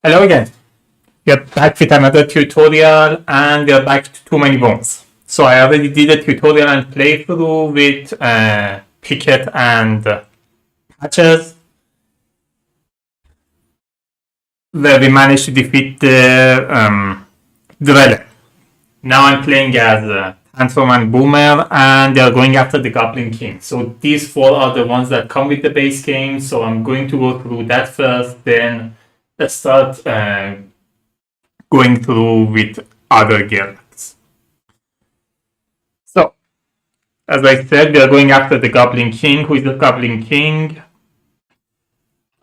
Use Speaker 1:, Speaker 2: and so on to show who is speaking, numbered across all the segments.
Speaker 1: Hello again. We're back with another tutorial and we're back to Too Many Bones. So I already did a tutorial and playthrough with Picket and Patches where we managed to defeat the Dweller. Now I'm playing as Tantrum and Boomer and they're going after the Goblin King. So these four are the ones that come with the base game. So I'm going to go through that first, then start going through with other guilds. So, as I said, we are going after the Goblin King. Who is the Goblin King?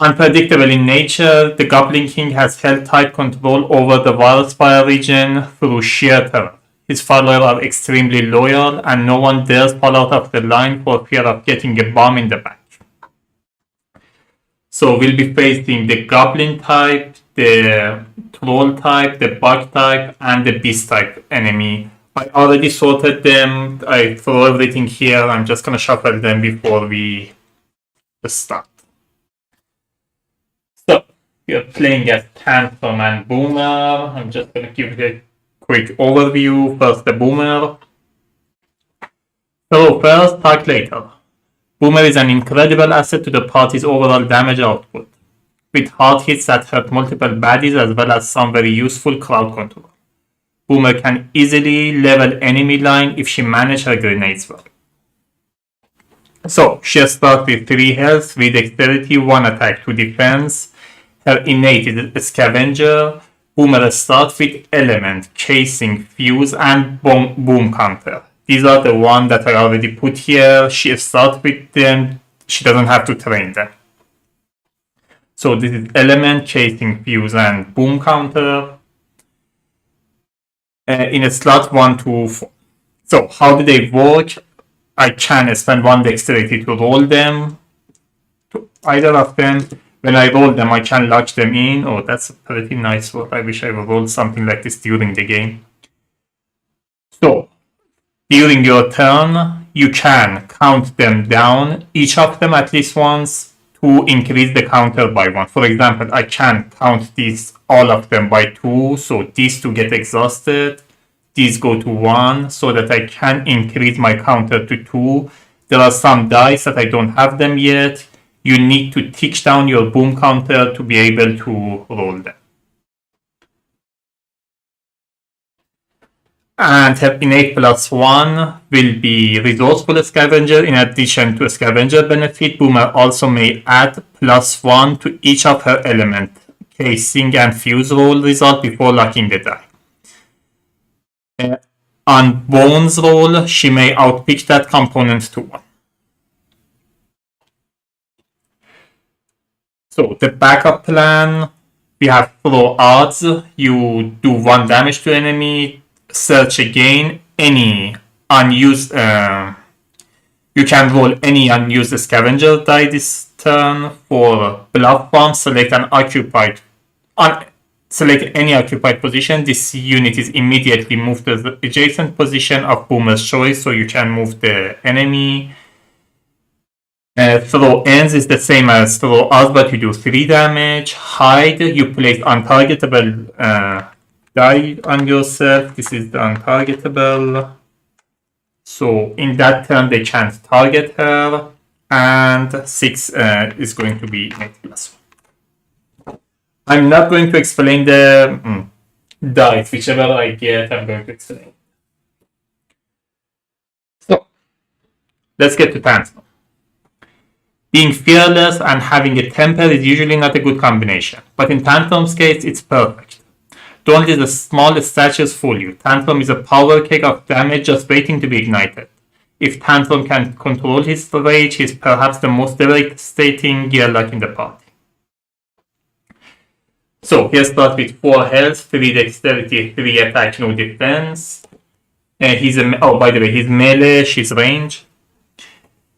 Speaker 1: Unpredictable in nature, the Goblin King has held tight control over the Wildspire region through sheer terror. His followers are extremely loyal, and no one dares fall out of the line for fear of getting a bomb in the back. So we'll be facing the Goblin type, the Troll type, the Bug type, and the Beast type enemy. I already sorted them. I throw everything here. I'm just going to shuffle them before we start. So we're playing as Tantrum and Boomer. I'm just going to give a quick overview. First the Boomer. So first, talk later. Boomer is an incredible asset to the party's overall damage output, with hard hits that hurt multiple baddies as well as some very useful crowd control. Boomer can easily level enemy line if she manages her grenades well. So, she starts with 3 health, 3 dexterity, 1 attack, 2 defense. Her innate is a scavenger. Boomer starts with element, casing, fuse, and boom counter. These are the ones that I already put here. She starts with them. She doesn't have to train them. So this is element, chasing, fuse, and boom counter. In a slot 1 to 4. So how do they work? I can spend 1 dexterity to roll them. To either of them. When I roll them, I can lock them in. Oh, that's a pretty nice roll. I wish I would roll something like this during the game. So during your turn, you can count them down, each of them at least once, to increase the counter by 1. For example, I can count these, all of them, by 2, so these 2 get exhausted, these go to 1, so that I can increase my counter to 2. There are some dice that I don't have them yet. You need to tick down your boom counter to be able to roll them. And her innate +1 will be resourceful scavenger. In addition to a scavenger benefit, Boomer also may add +1 to each of her element, casing, and fuse roll result before locking the die. On Bones roll, she may outpick that component to 1. So the backup plan, we have throw odds. You do 1 damage to enemy. Search again any unused. You can roll any unused scavenger die this turn. For bluff bomb, select an occupied. Select any occupied position. This unit is immediately moved to the adjacent position of Boomer's choice, so you can move the enemy. Throw ends is the same as throw odds, but you do 3 damage. Hide, you place untargetable die on yourself. This is the untargetable. So in that turn they can't target her. And 6 is going to be +1. I'm not going to explain the dice. Whichever I get, I'm going to explain. So let's get to Tantrum. Being fearless and having a temper is usually not a good combination, but in Tantrum's case, it's perfect. Don't let the smallest statues fool you. Tantrum is a power cake of damage just waiting to be ignited. If Tantrum can control his rage, he's perhaps the most devastating gearlock in the party. So here starts with 4 health, 3 dexterity, 3 attack, no defense. By the way, he's melee, she's range.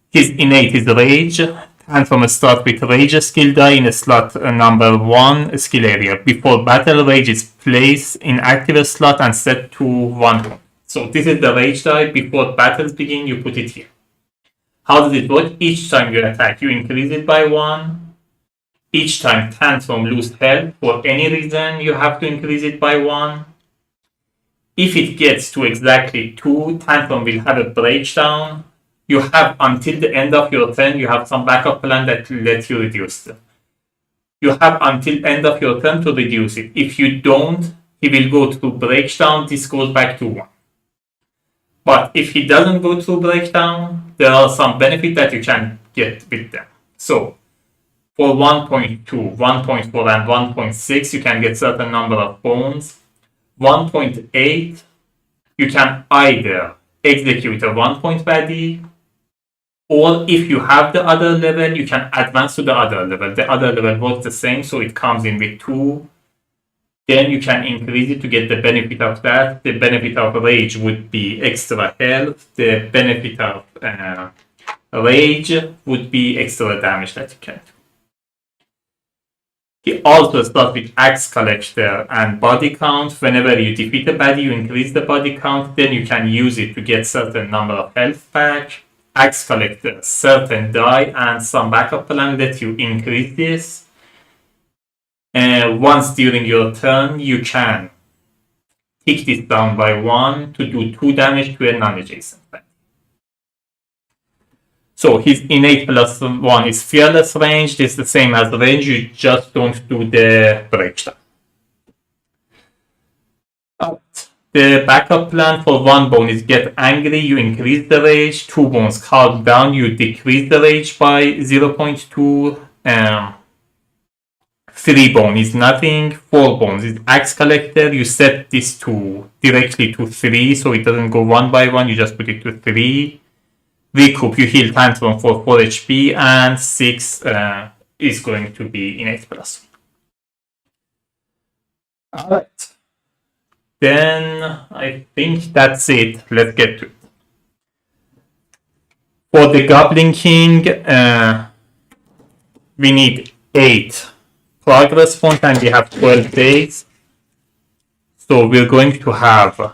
Speaker 1: His innate is rage. Tantrum starts with Rage skill die in a slot number 1 skill area. Before battle, Rage is placed in active slot and set to 1. So this is the Rage die. Before battles begin, you put it here. How does it work? Each time you attack, you increase it by 1. each time Tantrum loses health for any reason, you have to increase it by 1. If it gets to exactly 2, Tantrum will have a breakdown. You have until the end of your turn, you have some backup plan that lets you reduce them. You have until end of your turn to reduce it. If you don't, he will go through breakdown, this goes back to 1. But if he doesn't go through breakdown, there are some benefits that you can get with them. So for 1.2, 1.4, and 1.6, you can get certain number of bones. 1.8, you can either execute a 1-point baddie, or if you have the other level, you can advance to the other level. The other level works the same, so it comes in with 2. Then you can increase it to get the benefit of that. The benefit of rage would be extra health. The benefit of rage would be extra damage that you can do. He also starts with axe collector and body count. Whenever you defeat a baddie, you increase the body count. Then you can use it to get certain number of health back. Axe collector, certain die, and some backup plan that you increase this. Once during your turn, you can tick this down by 1 to do 2 damage to a non-adjacent baddie. So his innate +1 is fearless range. It's the same as range, you just don't do the breakdown. The backup plan for 1 bone is get angry, you increase the rage. 2 bones, calm down, you decrease the rage by 0.2. 3 bone is nothing. 4 bones is axe collector. You set this to directly to 3, so it doesn't go 1 by 1. You just put it to 3. Recoup, you heal Tantrum for 4 HP, and 6 is going to be innate +1. Alright. Then I think that's it. Let's get to it. For the Goblin King, we need 8 progress points and we have 12 days. So we're going to have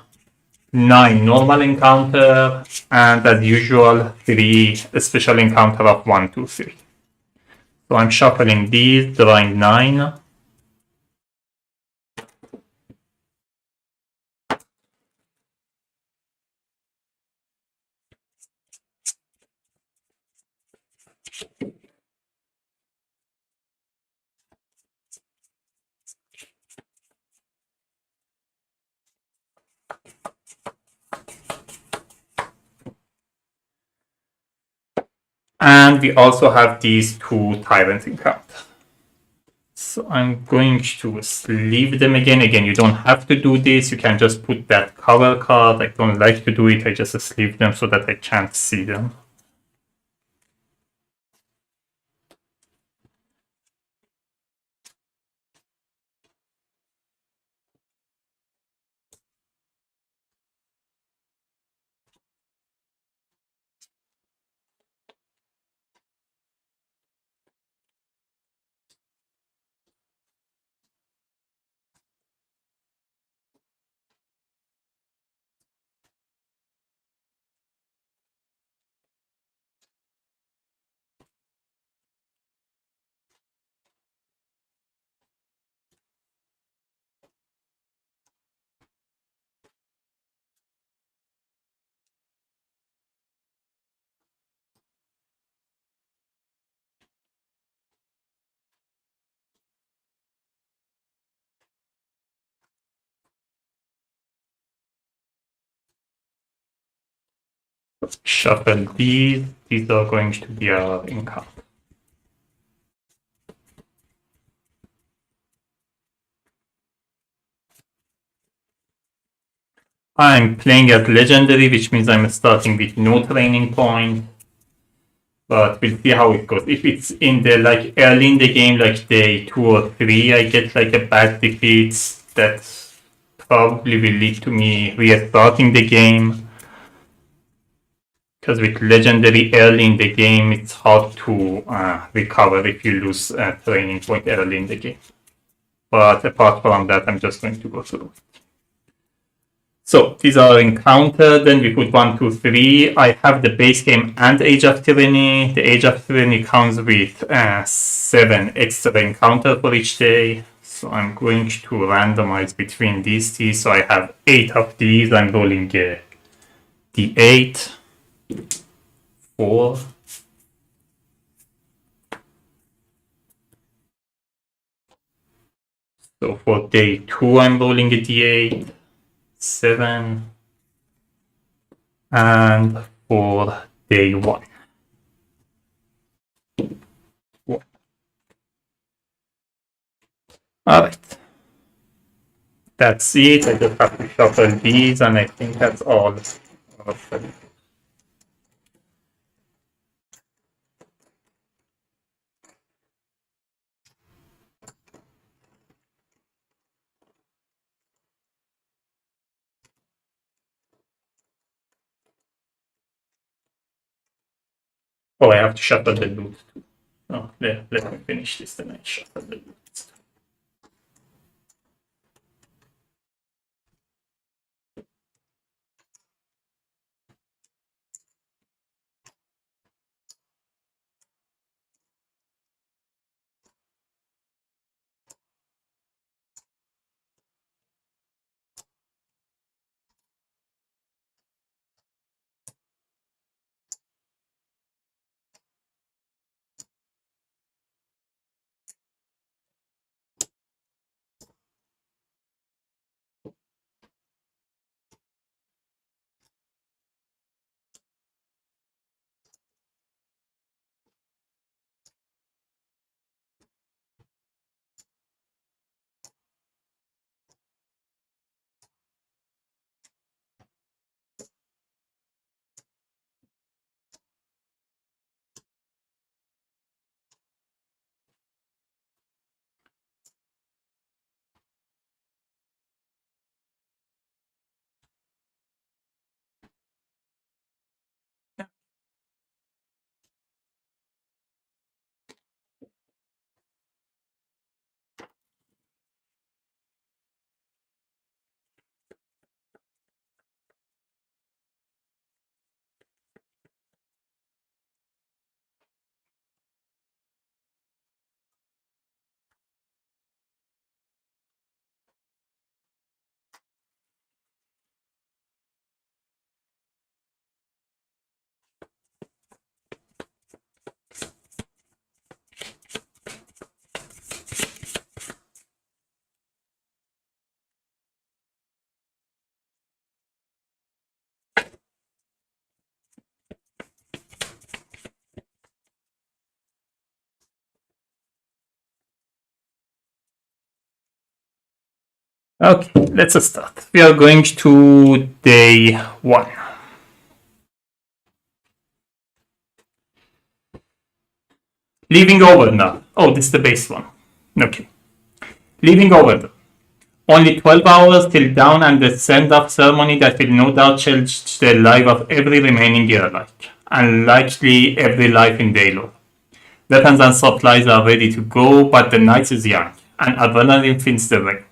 Speaker 1: 9 normal encounter and as usual 3 special encounter of 1, 2, 3. So I'm shuffling these, drawing 9. And we also have these 2 tyrant encounters. So I'm going to sleeve them again. Again, you don't have to do this. You can just put that cover card. I don't like to do it. I just sleeve them so that I can't see them. Shuffle these. These are going to be our encounter. I'm playing as legendary, which means I'm starting with no training point. But we'll see how it goes. If it's in the early in the game, like day 2 or 3, I get like a bad defeat, that probably will lead to me restarting the game. Because with legendary early in the game, it's hard to recover if you lose a training point early in the game. But apart from that, I'm just going to go through it. So these are encounter, then we put 1, 2, 3. I have the base game and Age of Tyranny. The Age of Tyranny comes with 7 extra encounter for each day. So I'm going to randomize between these two. So I have 8 of these. I'm rolling D8, 4. So for day 2, I'm rolling a D8, 7. And for day 1. Alright. That's it. I just have to shuffle these, and I think that's all. Oh, I have to shuffle the loot too. Oh, let me finish this, then I shuffle the loot. Okay, let's start. We are going to day 1. Leaving over now. Oh, this is the base one. Okay. Leaving over. Only 12 hours till dawn and the send-off ceremony that will no doubt change the life of every remaining year-like, and likely every life in Daylor. Weapons and supplies are ready to go, but the night is young, and adrenaline fills the rain.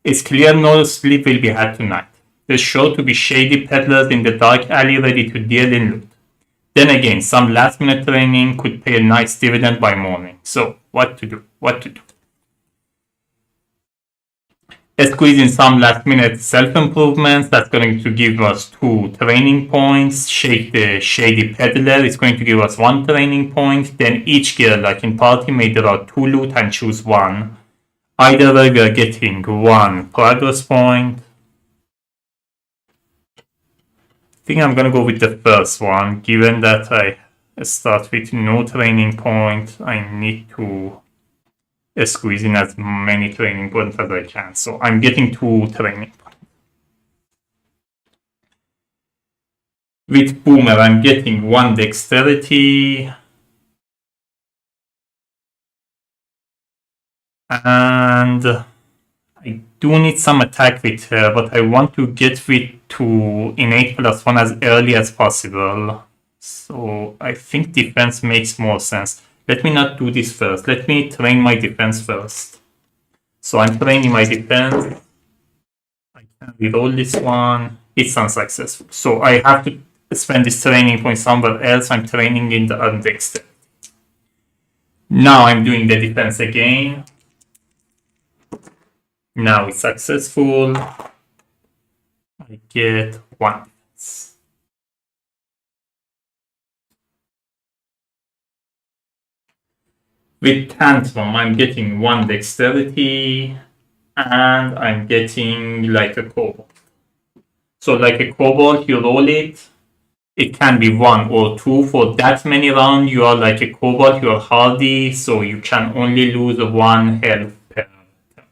Speaker 1: It's clear no sleep will be had tonight. There's sure to be shady peddlers in the dark alley ready to deal in loot. Then again, some last-minute training could pay a nice dividend by morning. So, what to do? What to do? Let's squeeze in some last-minute self-improvements. That's going to give us 2 training points. Shake the Shady Peddler is going to give us 1 training point. Then each gear, like in party, may draw 2 loot and choose 1. Either way, we are getting 1 progress point. I think I'm going to go with the first one. Given that I start with no training point, I need to squeeze in as many training points as I can. So I'm getting 2 training points. With Boomer, I'm getting 1 dexterity. And I do need some attack with her, but I want to get with to innate +1 as early as possible. So I think defense makes more sense. Let me not do this first. Let me train my defense first. So I'm training my defense. I We roll this one. It's unsuccessful. So I have to spend this training point somewhere else. I'm training in the undexterity. Now I'm doing the defense again. Now it's successful. I get 1 defense. With Tantrum, I'm getting 1 dexterity and I'm getting like a kobold. So like a kobold, you roll it. It can be 1 or 2. For that many rounds, you are like a kobold, you are hardy, so you can only lose 1 health per turn.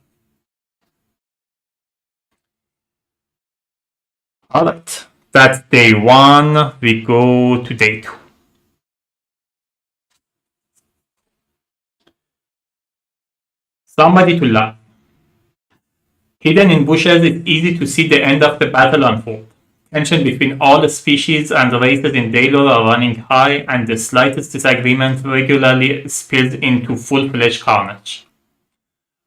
Speaker 1: Alright, that's day 1. We go to day 2. Somebody to laugh. Hidden in bushes, it's easy to see the end of the battle unfold. Tension between all species and races in Daylor are running high, and the slightest disagreement regularly spills into full-fledged carnage.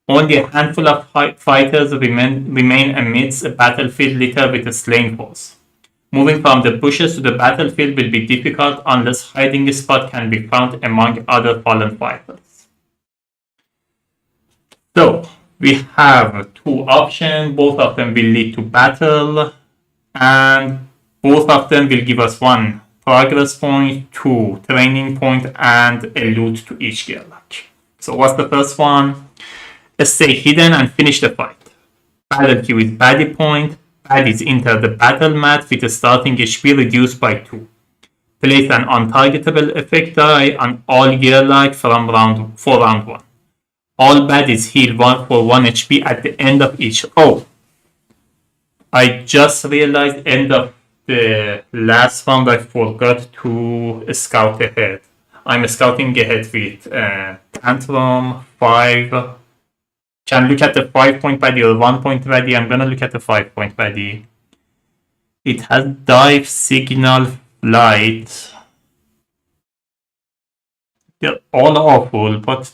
Speaker 1: Only a handful of fighters remain amidst a battlefield littered with a slain foes. Moving from the bushes to the battlefield will be difficult unless hiding spot can be found among other fallen fighters. So, we have 2 options, both of them will lead to battle, and both of them will give us 1 progress point, 2 training point, and a loot to each gear lock. So what's the first one? Let's stay hidden and finish the fight. Battle queue is baddie point. Baddies enter the battle mat with a starting HP reduced by 2. Place an untargetable effect die on all gear lock for round 1. All baddies heal 1 for 1 HP at the end of each. Oh, I just realized end of the last round I forgot to scout ahead. I'm scouting ahead with Tantrum 5. Can look at the 5-point baddie or 1-point baddie. I'm gonna look at the 5-point baddie. It has dive, signal, flight. They're all awful, but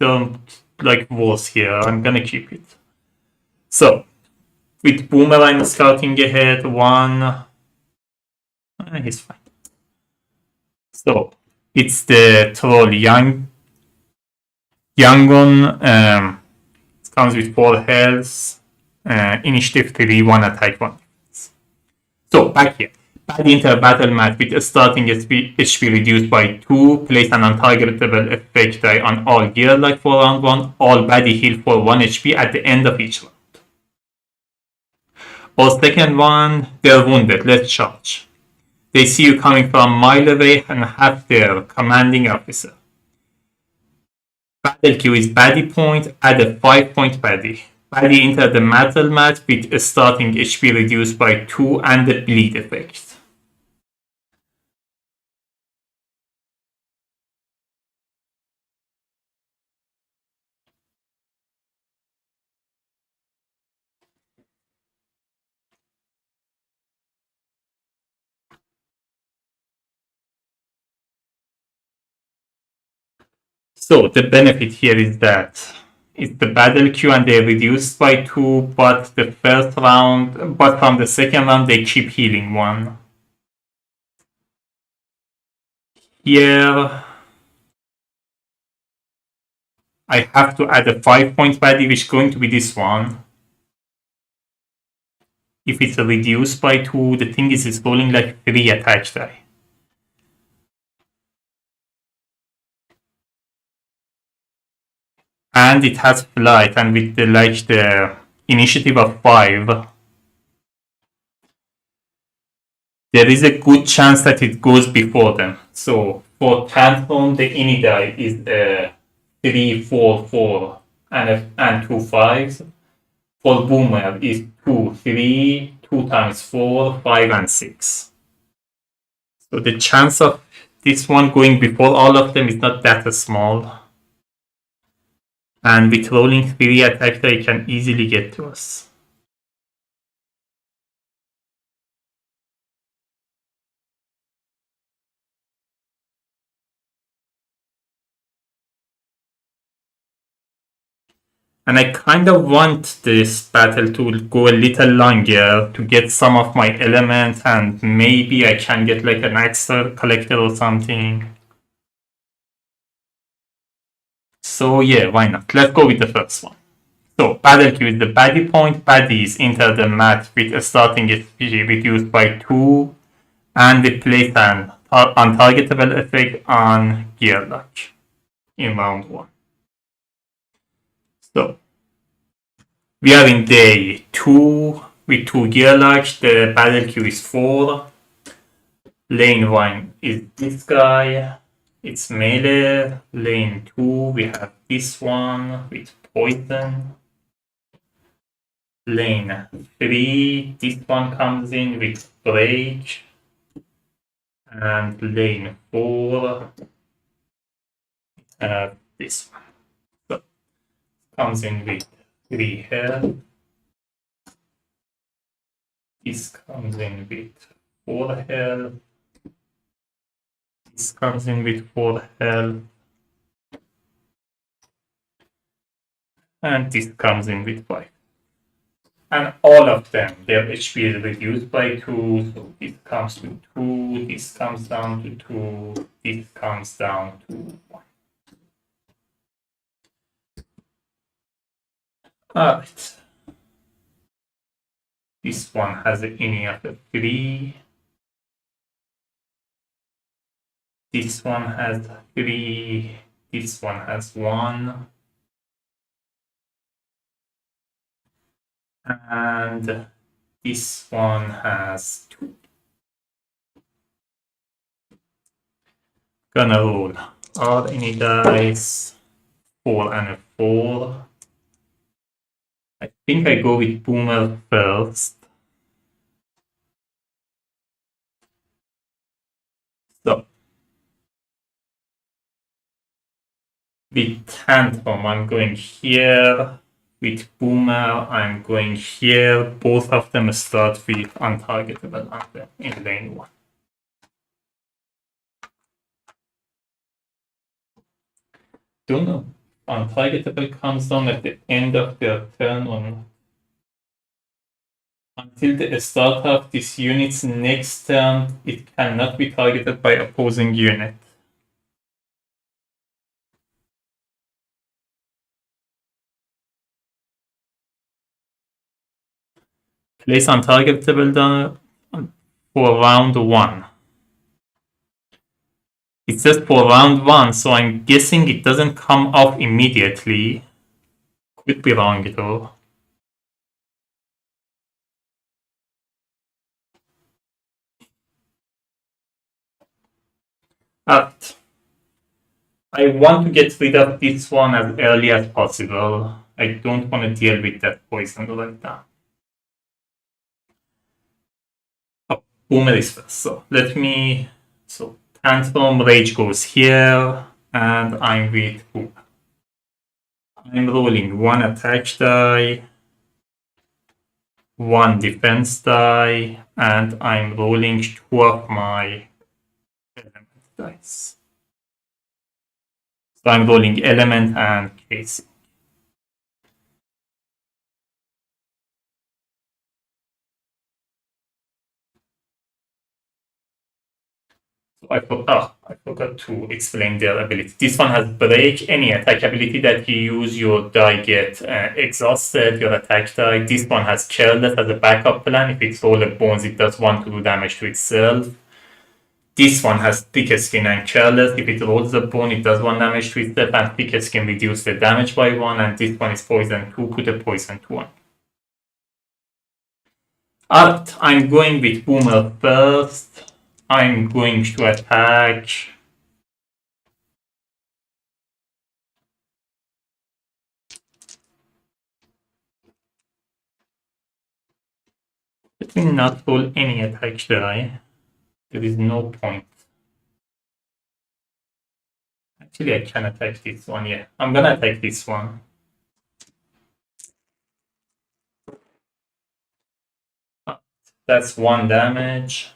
Speaker 1: don't like worse here. I'm gonna keep it. So with Boomer, I'm scouting ahead 1. He's fine. So it's the troll Yangon. It comes with 4 health, initiative 3, 1 attack, 1 defense. So back here. Baddie enter a battle mat with a starting HP reduced by 2. Place an untargetable effect die on all gear like for round 1. All baddie heal for 1 HP at the end of each round. Or second one, they're wounded. Let's charge. They see you coming from a mile away and have their commanding officer. Battle queue is baddie point. Add a 5-point baddie. Baddie enter the battle mat with a starting HP reduced by 2 and the bleed effect. So the benefit here is that it's the battle queue and they're reduced by 2, but from the second round they keep healing 1. Here I have to add a 5-point baddie, which is going to be this one. If it's reduced by 2, the thing is it's rolling like 3 attack die. And it has flight, and with the initiative of 5, there is a good chance that it goes before them. So for Tantrum, the ini die is 3, 4, 4, and 2 5s. For Boomer is 2, 3, 2 times 4, 5, and 6. So the chance of this one going before all of them is not that small. And with rolling 3 attack, they can easily get to us. And I kind of want this battle to go a little longer to get some of my elements, and maybe I can get like an extra collector or something. So yeah, why not? Let's go with the first one. So battle queue is the baddie point. Baddies enter the match with a starting SPG reduced by 2, and they place an untargetable effect on gear lock in round 1. So we are in day 2 with 2 gear locks. The battle queue is 4. Lane 1 is this guy. It's melee. Lane 2, we have this one with poison. Lane 3, this one comes in with break. And lane 4, this one. So comes in with 3 health. This comes in with 4 health. This comes in with 4 health. And this comes in with 5. And all of them, their HP is reduced by 2. So this comes to 2, this comes down to 2, this comes down to 1. Alright. This one has an ini of a 3. This one has 3. This one has 1. And this one has 2. Gonna roll all any dice, 4 and a 4. I think I go with Boomer first. So with Tantrum, I'm going here. With Boomer, I'm going here. Both of them start with untargetable on them in lane 1. Don't know. Untargetable comes down at the end of their turn or not. Until the start of this unit's next turn, it cannot be targeted by opposing unit. Place untargetable down for round 1. It says for round 1, so I'm guessing it doesn't come off immediately. Could be wrong though. But I want to get rid of this one as early as possible. I don't want to deal with that poison right now. Oh, Boomer is first. So let me. So Tantrum Rage goes here, and I'm with Boomer. I'm rolling 1 attack die, 1 defense die, and I'm rolling 2 of my element dice. So I'm rolling element and casing. I forgot to explain their ability. This one has break. Any attack ability that you use, your die get exhausted, your attack die. This one has careless as a backup plan. If it's roll a bones, it does 1 to do damage to itself. This one has thicker skin and careless. If it rolls a bone, it does 1 damage to itself, and thicker skin reduce the damage by 1. And this one is poison 2, put a poison to 1. Alright, I'm going with Boomer first. I'm going to attack. Let me not roll any attack die. There is no point. Actually, I can attack this one, yeah. I'm gonna attack this one. That's 1 damage.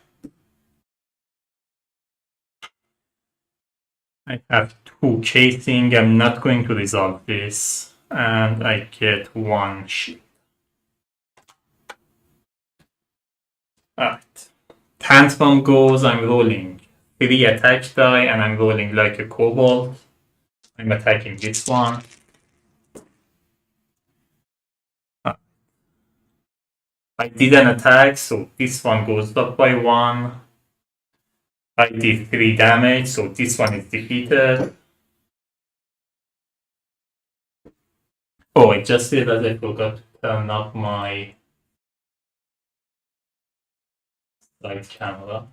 Speaker 1: I have 2 chasing. I'm not going to resolve this. and I get 1 shield. Alright. Tantrum goes, I'm rolling 3 attack die and I'm rolling like a kobold. I'm attacking this one. I did an attack, so this one goes up by 1. I did 3 damage, so this one is defeated. Oh, I just realized I forgot to turn up my side camera.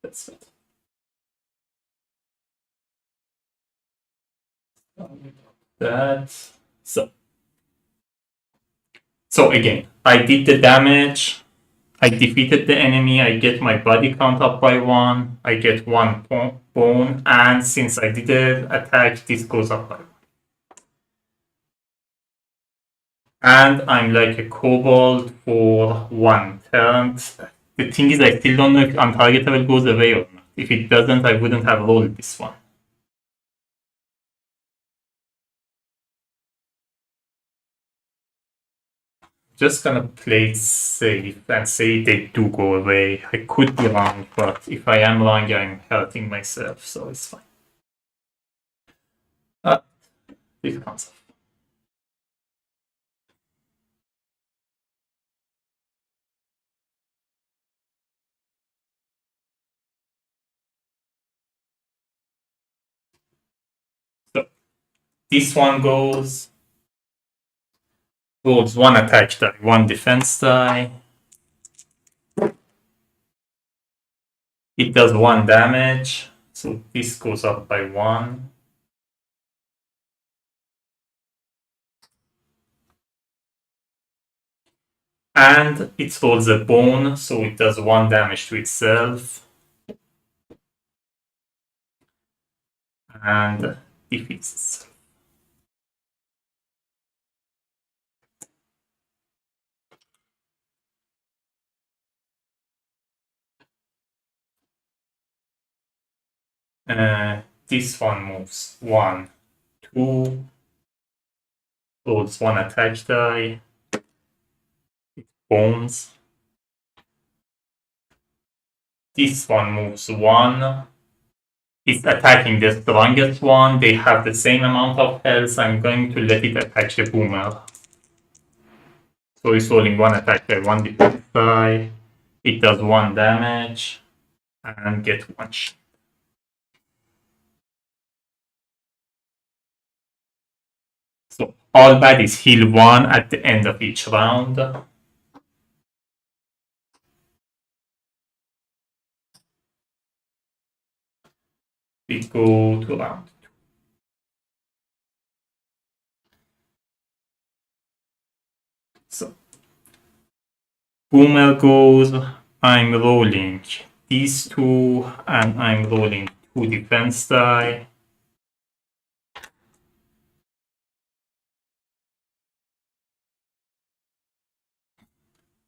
Speaker 1: That's it. That. So again, I did the damage. I defeated the enemy. I get my body count up by 1. I get 1 bone, and since I did an attack, this goes up by 1. And I'm like a kobold for 1 turn. The thing is, I still don't know if untargetable goes away or not. If it doesn't, I wouldn't have rolled this one. Just gonna play safe and say they do go away. I could be wrong, but if I am wrong, I'm hurting myself, so it's fine. This comes off. So this one goes 1 attack die, 1 defense die. It does 1 damage, so this goes up by 1. And it rolls a bone, so it does 1 damage to itself. And defeats itself. This one moves 1, 2, rolls 1 attack die, it bones. This one moves 1, it's attacking the strongest one, they have the same amount of health, I'm going to let it attack the boomer. So it's rolling 1 attack die, 1 defense die, it does 1 damage, and get 1 shot. So all baddies heal 1 at the end of each round. We go to round 2. So boomer goes, I'm rolling these 2 and I'm rolling 2 defense die.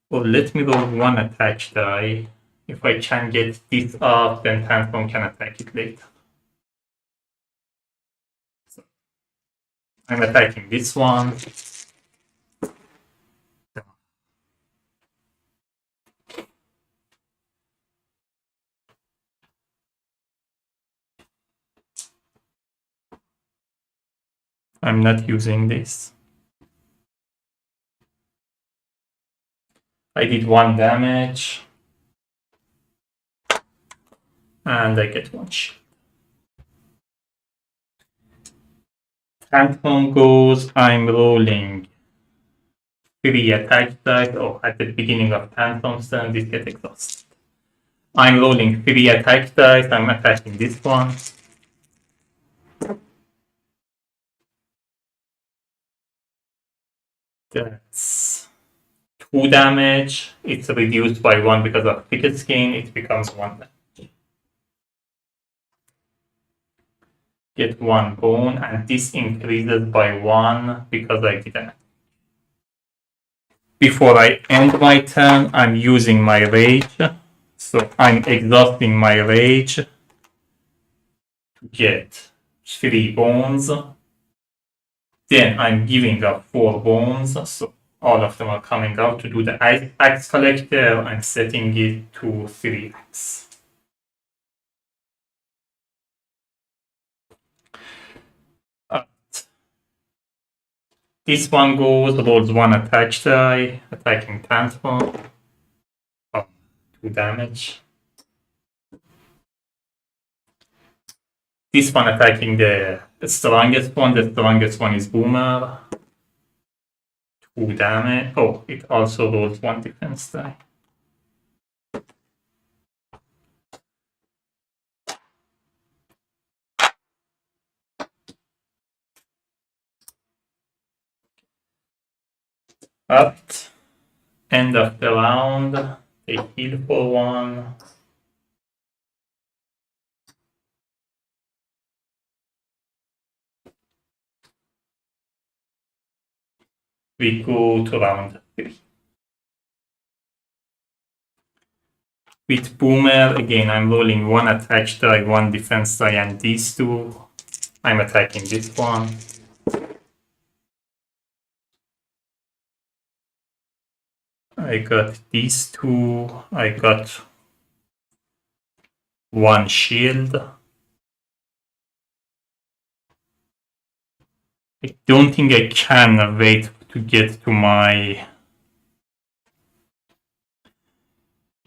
Speaker 1: Or let me roll 1 attack die. If I can get this up, then Tantrum can attack it later. So I'm attacking this one. I'm not using this. I did 1 damage. And I get 1 shield. Tantrum goes, I'm rolling 3 attack dice. Oh, at the beginning of Tantrum's turn, this gets exhausted. I'm rolling 3 attack dice, I'm attacking this one. That's 2 damage. It's reduced by 1 because of thicket skin. It becomes 1 damage. Get 1 bone, and this increases by 1 because I didn't. Before I end my turn, I'm using my rage. So I'm exhausting my rage to get 3 bones. Then I'm giving up 4 bones, so all of them are coming out to do the axe collector. I'm setting it to 3x. This one goes, rolls 1 attack die, attacking Tantrum. 2 damage. This one attacking the strongest one. The strongest one is Boomer. 2 damage. Oh, it also rolls 1 defense die. But end of the round, they heal for 1. We go to round 3. With Boomer, again, I'm rolling 1 attack die, 1 defense die, and these 2. I'm attacking this one. I got these 2. I got 1 shield. I don't think I can wait to get to my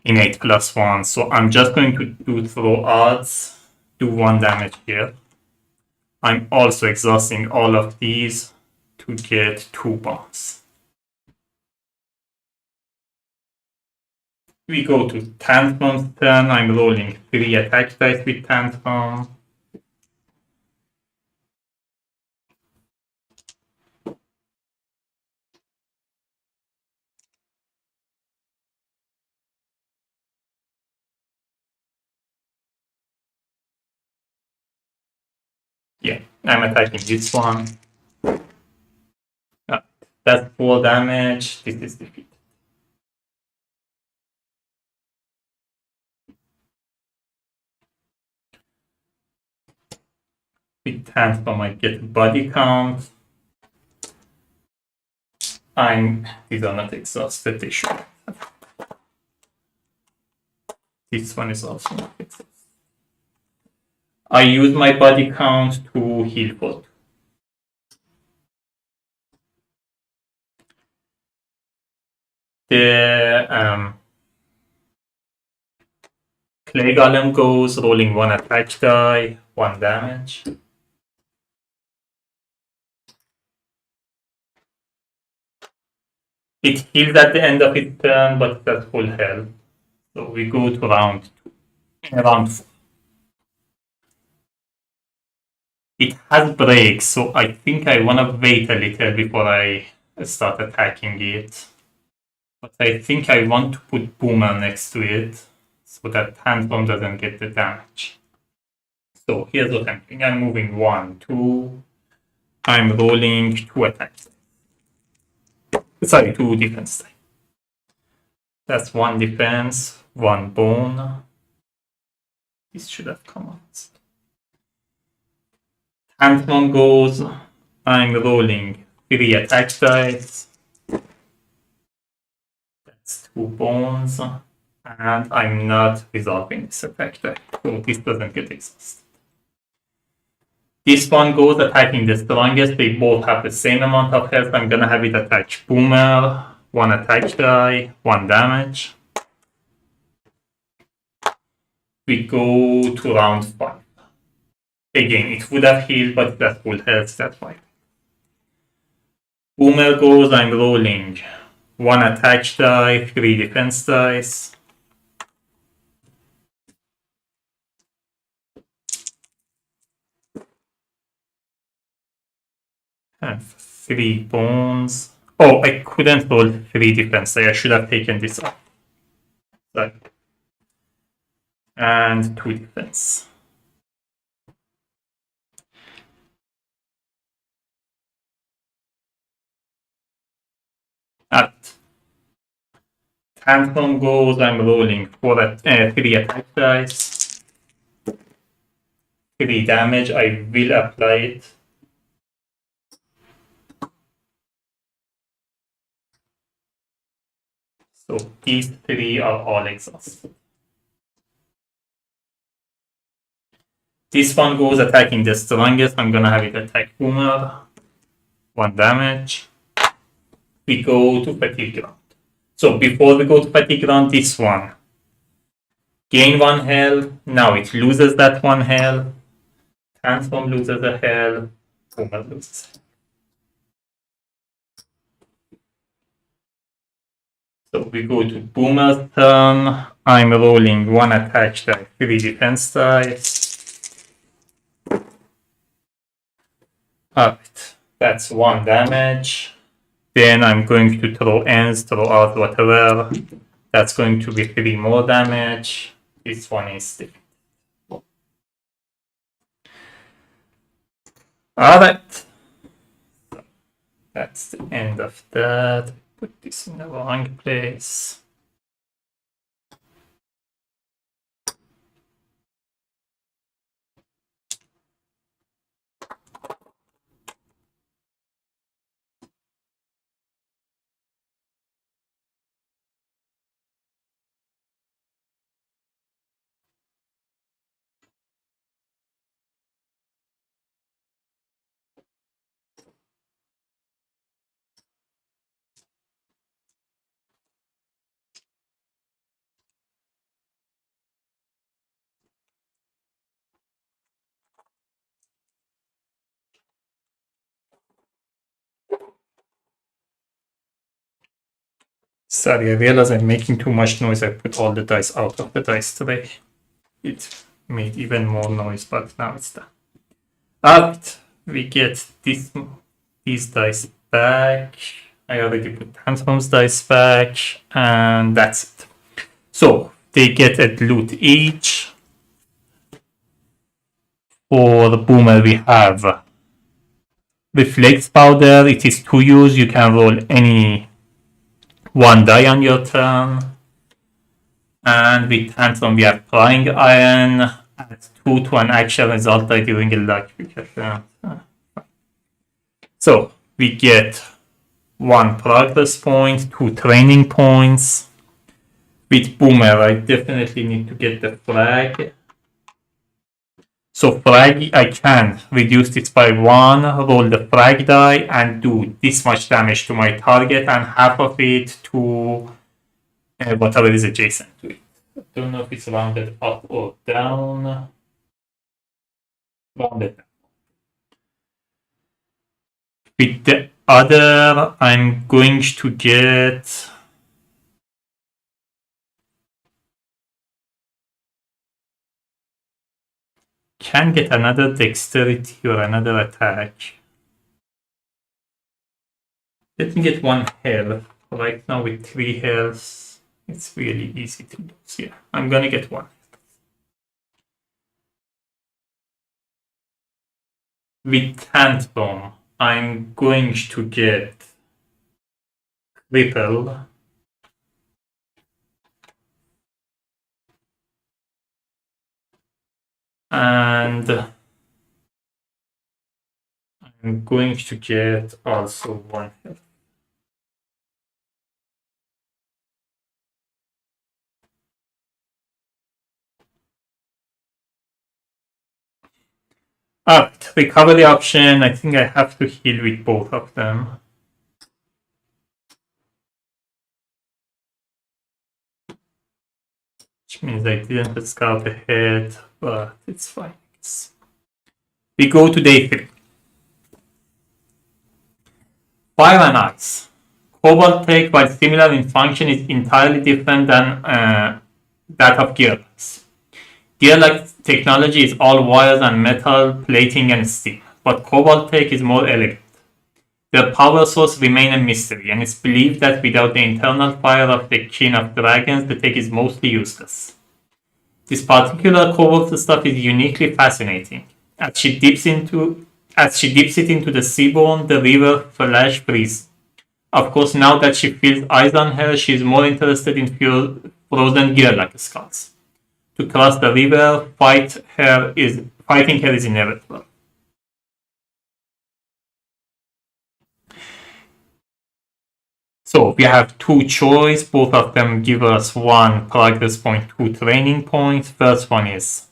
Speaker 1: innate +1, so I'm just going to do throw odds, do 1 damage here. I'm also exhausting all of these to get 2 bombs. We go to Tantrum's turn. I'm rolling 3 attack dice with Tantrum. Yeah, I'm attacking this one. That's 4 damage. This is defeat. With Tantrum, I get body count. These are not exhausted, they should. This one is also not exhausted. I use my body count to heal for 2. The Clay Golem goes, rolling 1 attack die, 1 damage. It heals at the end of its turn, but that's full health. So we go to round 2. Round 4. It has breaks, so I think I want to wait a little before I start attacking it. But I think I want to put Boomer next to it so that Tantrum doesn't get the damage. So here's what I'm doing. I'm moving 1, 2. I'm rolling 2 attacks. Sorry, 2 defense die. That's 1 defense, 1 bone. This should have come out. Tantrum goes. I'm rolling 3 attack dice. That's 2 bones. And I'm not resolving this attack die, so this doesn't get exhausted. This one goes attacking the strongest. They both have the same amount of health. I'm gonna have it attack Boomer. 1 attack die, 1 damage. We go to round 5. Again, it would have healed, but it has full health, that's why. Boomer goes, I'm rolling 1 attack die, 3 defense dice. And 3 bones. Oh, I couldn't roll 3 defense die. I should have taken this off. Sorry. And 2 defense. At Tantrum goes, I'm rolling 3 attack dice. 3 damage. I will apply it. So these 3 are all exhausted. This one goes attacking the strongest. I'm gonna have it attack Boomer. 1 damage. We go to Fatigue Ground. So before we go to Fatigue Ground, this one gain 1 health. Now it loses that 1 health. Tantrum loses a health. Boomer loses. So we go to Boomer's turn. I'm rolling 1 attack die, 3 defense dice. Alright, that's 1 damage. Then I'm going to throw ends, throw out whatever. That's going to be 3 more damage. This one is defeated. Alright. That's the end of that. Put this in the wrong place. Sorry, I realize I'm making too much noise. I put all the dice out of the dice tray. It made even more noise, but now it's done. Alright, we get these dice back. I already put Tantrum's dice back, and that's it. So they get a loot each. For the Boomer, we have Reflex Powder. It is 2 use. You can roll any 1 die on your turn. And with Tantrum, we have Prying Iron. Adds 2 to an action result die during a luck. So we get 1 progress point, 2 training points. With Boomer, I definitely need to get the frag. So frag, I can reduce it by 1, roll the frag die, and do this much damage to my target, and half of it to whatever is adjacent to it. I don't know if it's rounded up or down. Rounded down. With the other, I'm going to get... Can get another dexterity or another attack. Let me get 1 health. Right now with 3 health, it's really easy to lose. Yeah, I'm gonna get 1. With Tantrum, I'm going to get Cripple. And I'm going to get also 1 health. Alright, recovery option. I think I have to heal with both of them. Which means I didn't scout ahead, but it's fine. We go to day 3. Fire and Ice. Cobalt Tech, while similar in function, is entirely different than that of Gearlux. Gearlux technology is all wires and metal, plating and steel, but Cobalt Tech is more elegant. Their power source remains a mystery, and it's believed that without the internal fire of the King of Dragons, the tech is mostly useless. This particular cobalt stuff is uniquely fascinating. As she dips it into the seaboard, the river flash freezes. Of course, now that she feels eyes on her, she is more interested in frozen Gearlux skulls. To cross the river, fight fighting her is inevitable. So we have two choice. Both of them give us 1 progress point, 2 training points. First one is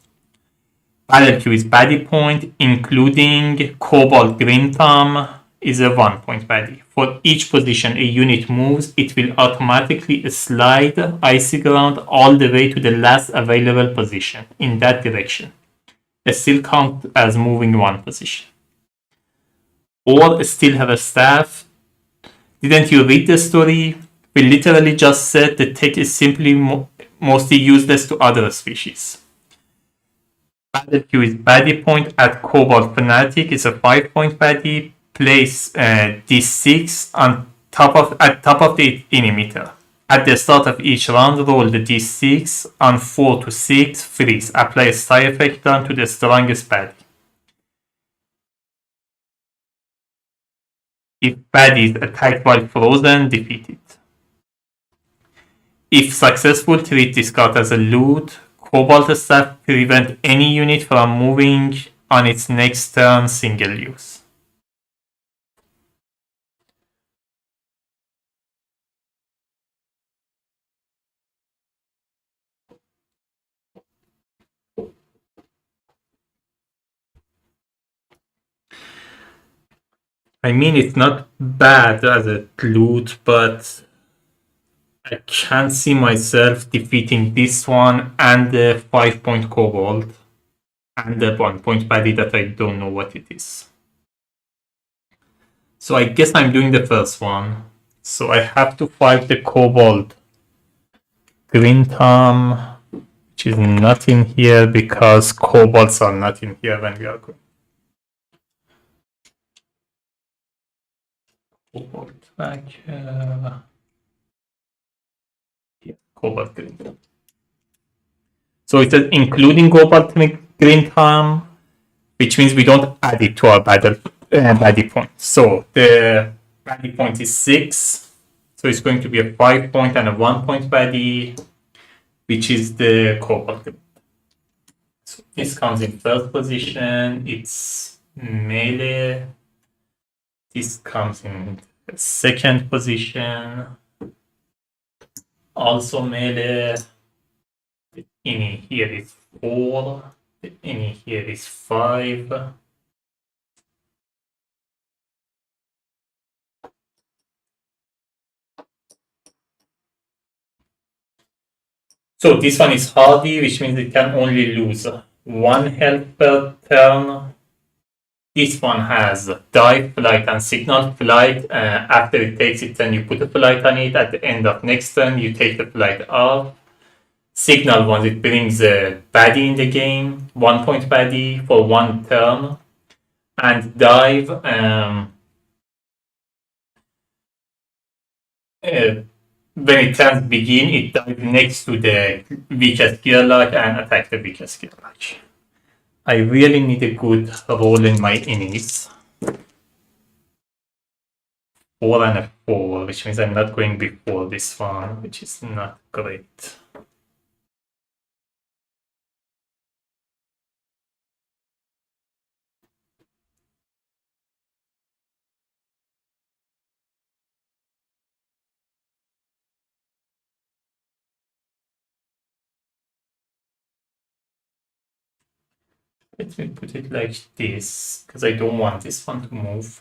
Speaker 1: battle Q is baddie point, including Cobalt Green Thumb is a 1 point baddie. For each position a unit moves, it will automatically slide Icy Ground all the way to the last available position in that direction. It still counts as moving 1 position. Or still have a staff. Didn't you read the story? We literally just said the tech is simply mostly useless to other species. Battle Q is baddie point at Cobalt Fanatic. It's a 5 point baddie. Place D6 at top of the inhibitor. At the start of each round, roll the D6 on 4 to 6, freeze. Apply a side effect down to the strongest baddie. If baddie is attacked while frozen, defeat it. If successful, treat this card as a loot. Cobalt Staff prevent any unit from moving on its next turn single use. I mean, it's not bad as a loot, but I can't see myself defeating this one and the 5 point Cobalt and the 1 point baddie that I don't know what it is. So I guess I'm doing the first one. So I have to fight the Cobalt Green Thumb, which is not in here because Cobalts are not in here when we are going. Cobalt back here. Cobalt Green Thumb. So it says including Cobalt Green Thumb, which means we don't add it to our baddie point. So the baddie point is 6. So it's going to be a 5 point and a 1 point baddie, which is the Cobalt Green. So this comes in first position. It's melee. This comes in second position. Also melee. The innie here is 4. The innie here is 5. So this one is hardy, which means it can only lose 1 health per turn. This one has dive, flight, and signal. Flight, after it takes it, then you put a flight on it. At the end of next turn, you take the flight off. Signal, once it brings a baddie in the game, 1 point baddie for 1 turn. And dive, when it turns begin, it dives next to the weakest gearlock and attack the weakest gearlock. I really need a good roll in my innies. 4 and a 4, which means I'm not going before this one, which is not great. Let me put it like this, because I don't want this one to move.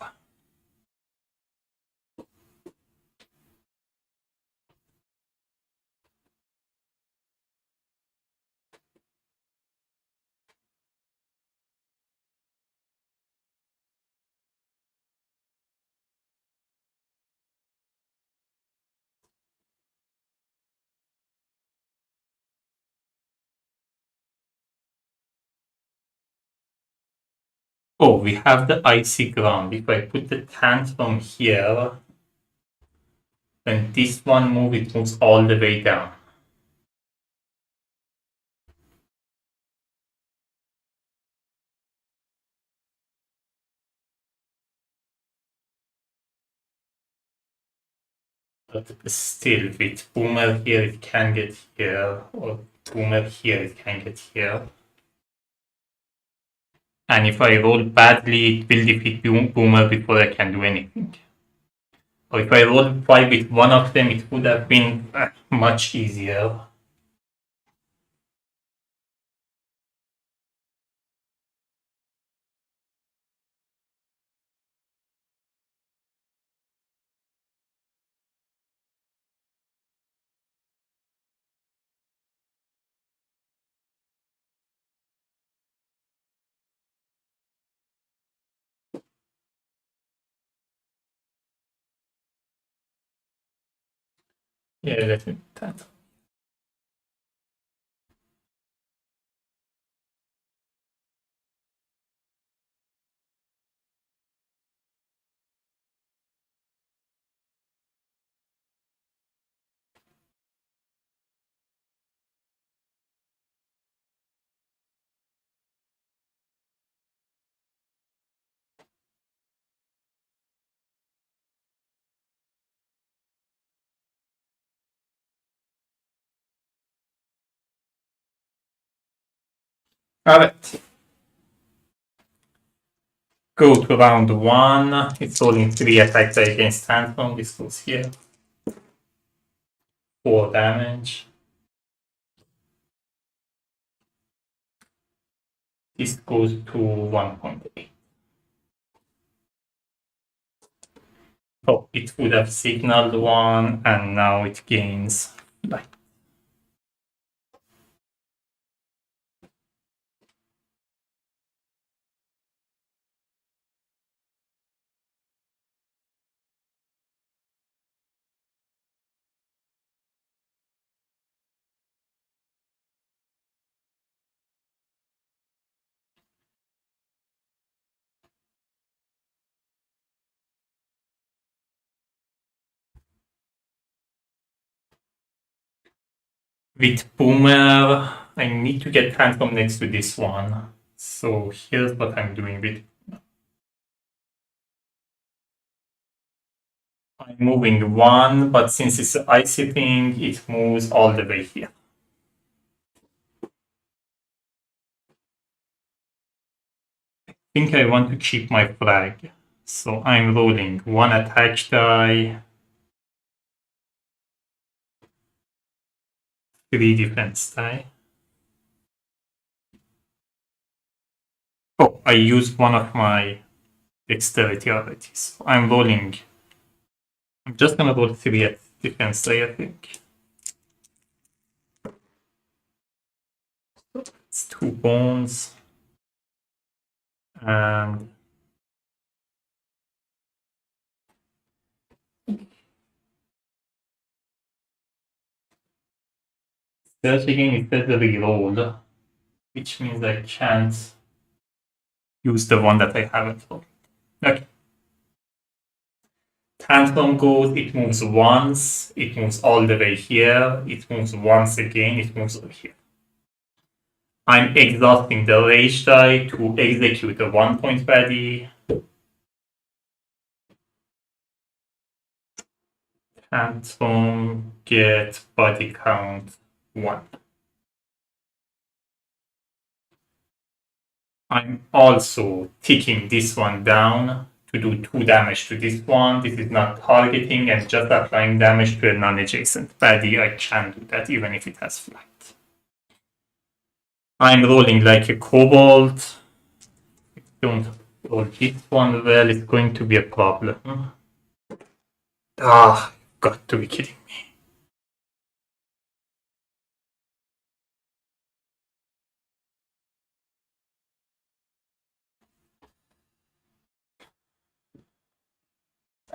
Speaker 1: Oh, we have the icy ground. If I put the Tantrum here, when this one moves, it moves all the way down. But still, with Boomer here, it can get here, or Boomer here, it can get here. And if I roll badly, it will defeat Boomer before I can do anything. Or if I rolled 5 with one of them, it would have been much easier. Yeah, let me do that. Alright. Go to round 1. It's rolling 3 attacks against Tantrum. This goes here. 4 damage. This goes to 1.8. Oh, it would have signaled 1, and now it gains life. With Boomer, I need to get Tantrum next to this one. So here's what I'm doing with. I'm moving 1, but since it's an icy thing, it moves all the way here. I think I want to keep my flag. So I'm rolling 1 attack die, 3 defense die. Oh, I used one of my dexterity already. So I'm rolling. I'm just gonna roll 3 at defense die, I think. It's 2 bones. And search again, it says reroll, which means I can't use the one that I haven't rolled. Okay. Tantrum goes, it moves once, it moves all the way here, it moves once again, it moves over here. I'm exhausting the rage die to execute a 1-point baddie. Tantrum get body count 1. I'm also ticking this one down to do 2 damage to this one. This is not targeting and just applying damage to a non-adjacent baddie. I can do that even if it has flight. I'm rolling like a kobold. If I don't roll this one well, it's going to be a problem. Ah, got to be kidding me.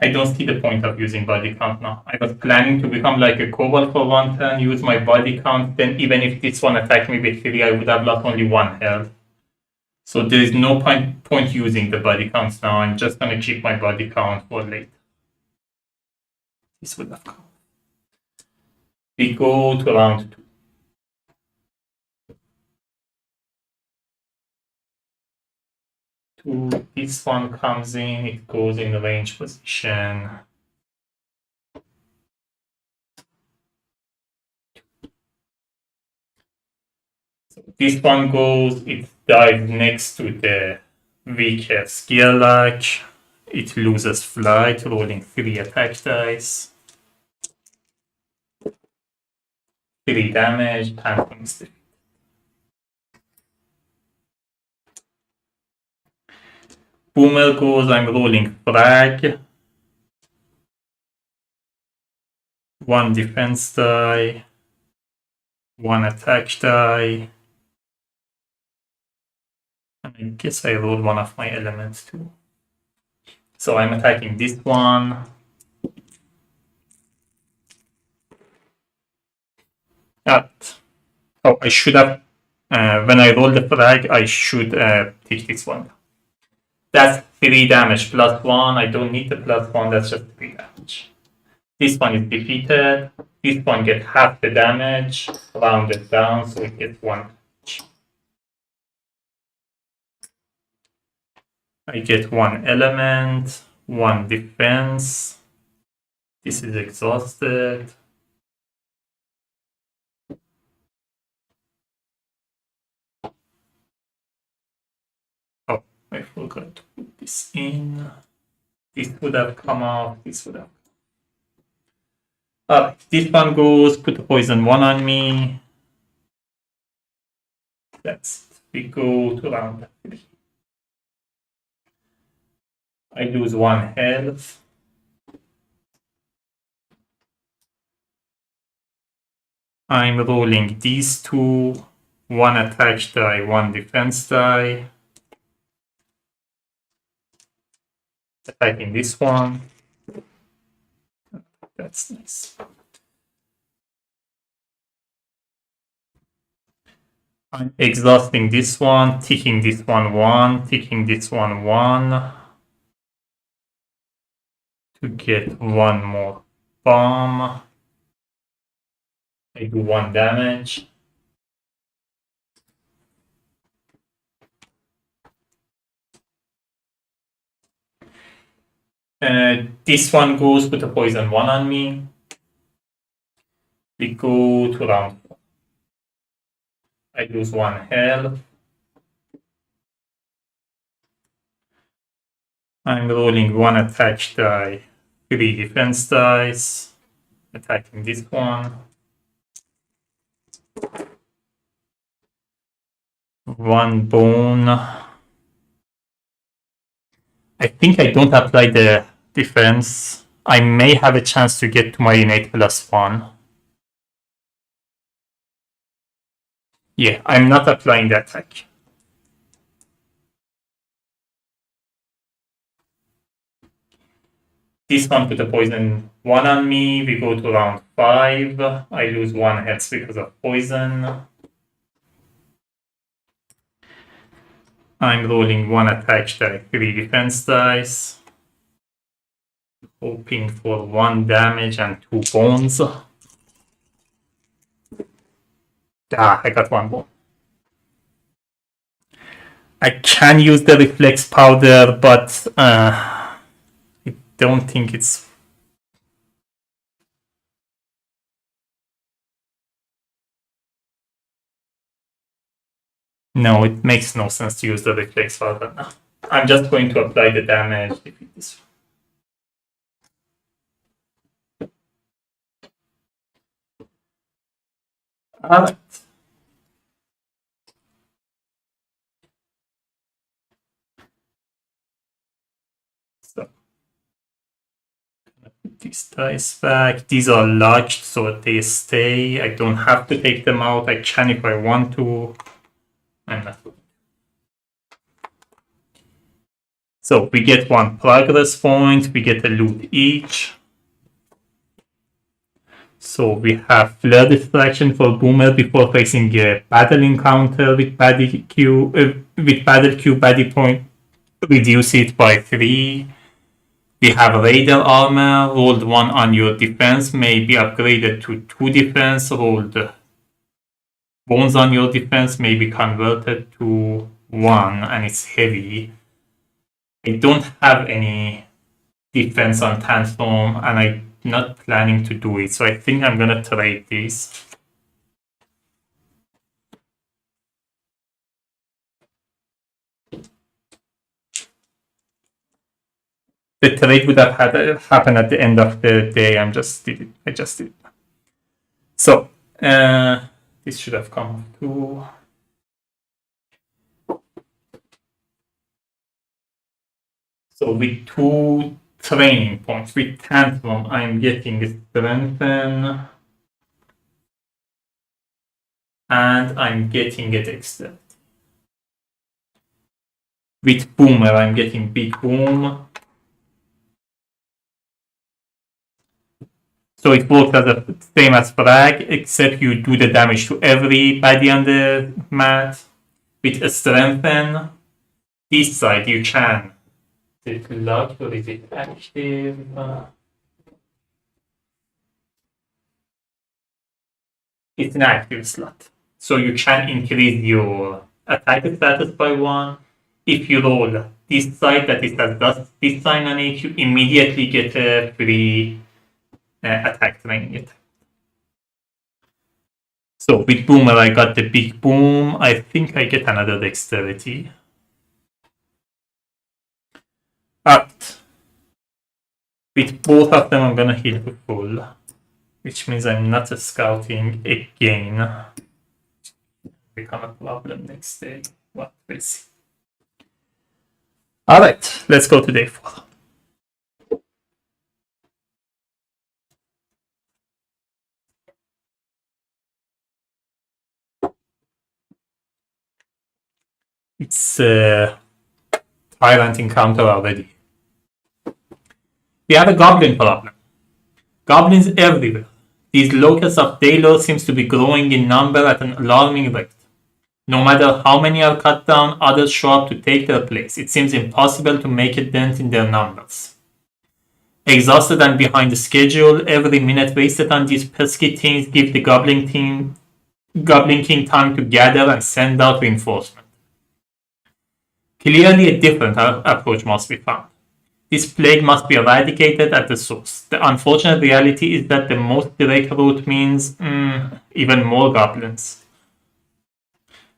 Speaker 1: I don't see the point of using body count now. I was planning to become like a kobold for 1 turn, use my body count, then even if this one attacked me with 3, I would have lost only 1 health. So there is no point using the body counts now. I'm just gonna keep my body count for later. This would have come. We go to round 2. This one comes in, it goes in the range position. So this one goes, it dives next to the weaker skill lock. It loses flight, rolling 3 attack dice. 3 damage, Tantrum is defeated. Boomer goes, I'm rolling frag. 1 defense die. 1 attack die. And I guess I rolled one of my elements too. So I'm attacking this one. Oh, I should have, when I roll the frag, I should take this one. That's 3 damage plus 1. I don't need the plus 1, that's just 3 damage. This one is defeated. This one gets half the damage, rounded down, so it gets 1 damage. I get 1 element, 1 defense. This is exhausted. Oh, I forgot to put this in. This would have come out, this would have. Alright, this one goes, put a poison 1 on me. That's it. We go to round 3. I lose 1 health. I'm rolling these 2. 1 attack die, 1 defense die. Attacking this one. That's nice. I'm exhausting this one, ticking this one 1, ticking this one 1. To get 1 more bomb. I do 1 damage. This one goes, put a poison 1 on me. We go to round 4. I lose 1 health. I'm rolling 1 attack die, 3 defense dice. Attacking this one. 1 bone. I think I don't apply the defense. I may have a chance to get to my innate plus 1. Yeah, I'm not applying the attack. This one put a poison 1 on me. We go to round 5. I lose 1 health because of poison. I'm rolling 1 attack die, 3 defense dice. Hoping for 1 damage and 2 bones. I got 1 bone. I can use the reflex powder, but I don't think it's... No, it makes no sense to use the reflex powder now. I'm just going to apply the damage. Defeat this. Alright. So, put these dice back. These are locked, so they stay. I don't have to take them out. I can if I want to. I'm not. So we get 1 progress point. We get a loot each. So we have flare distraction for Boomer before facing a battle encounter with battle Q baddie point. Reduce it by 3. We have Raider armor. Rolled 1 on your defense may be upgraded to 2 defense. Rolled bones on your defense may be converted to 1, and it's heavy. I don't have any defense on Tantrum, and I'm not planning to do it, so I think I'm gonna trade this. The trade would have happened at the end of the day. I just did it. So this should have come to. So with 2 training points, with Tantrum, I'm getting strengthen, and I'm getting a dexterity. With Boomer, I'm getting Big Boom. So it works as the same as Frag, except you do the damage to everybody on the mat. With Strengthen, this side you can. Is it locked or is it active? It's an active slot. So you can increase your attack status by 1. If you roll this side that is has this sign on it, you immediately get a free attack training. So with Boomer, I got the Big Boom. I think I get another dexterity. But with both of them, I'm gonna heal to full, which means I'm not scouting again. Become a problem next day. What we'll see. All right, let's go to day 4. It's a Tyrant encounter already. We have a Goblin problem. Goblins everywhere. These locusts of Daylor seems to be growing in number at an alarming rate. No matter how many are cut down, others show up to take their place. It seems impossible to make a dent in their numbers. Exhausted and behind the schedule, every minute wasted on these pesky things give the Goblin King time to gather and send out reinforcement. Clearly a different approach must be found. This plague must be eradicated at the source. The unfortunate reality is that the most direct route means even more goblins.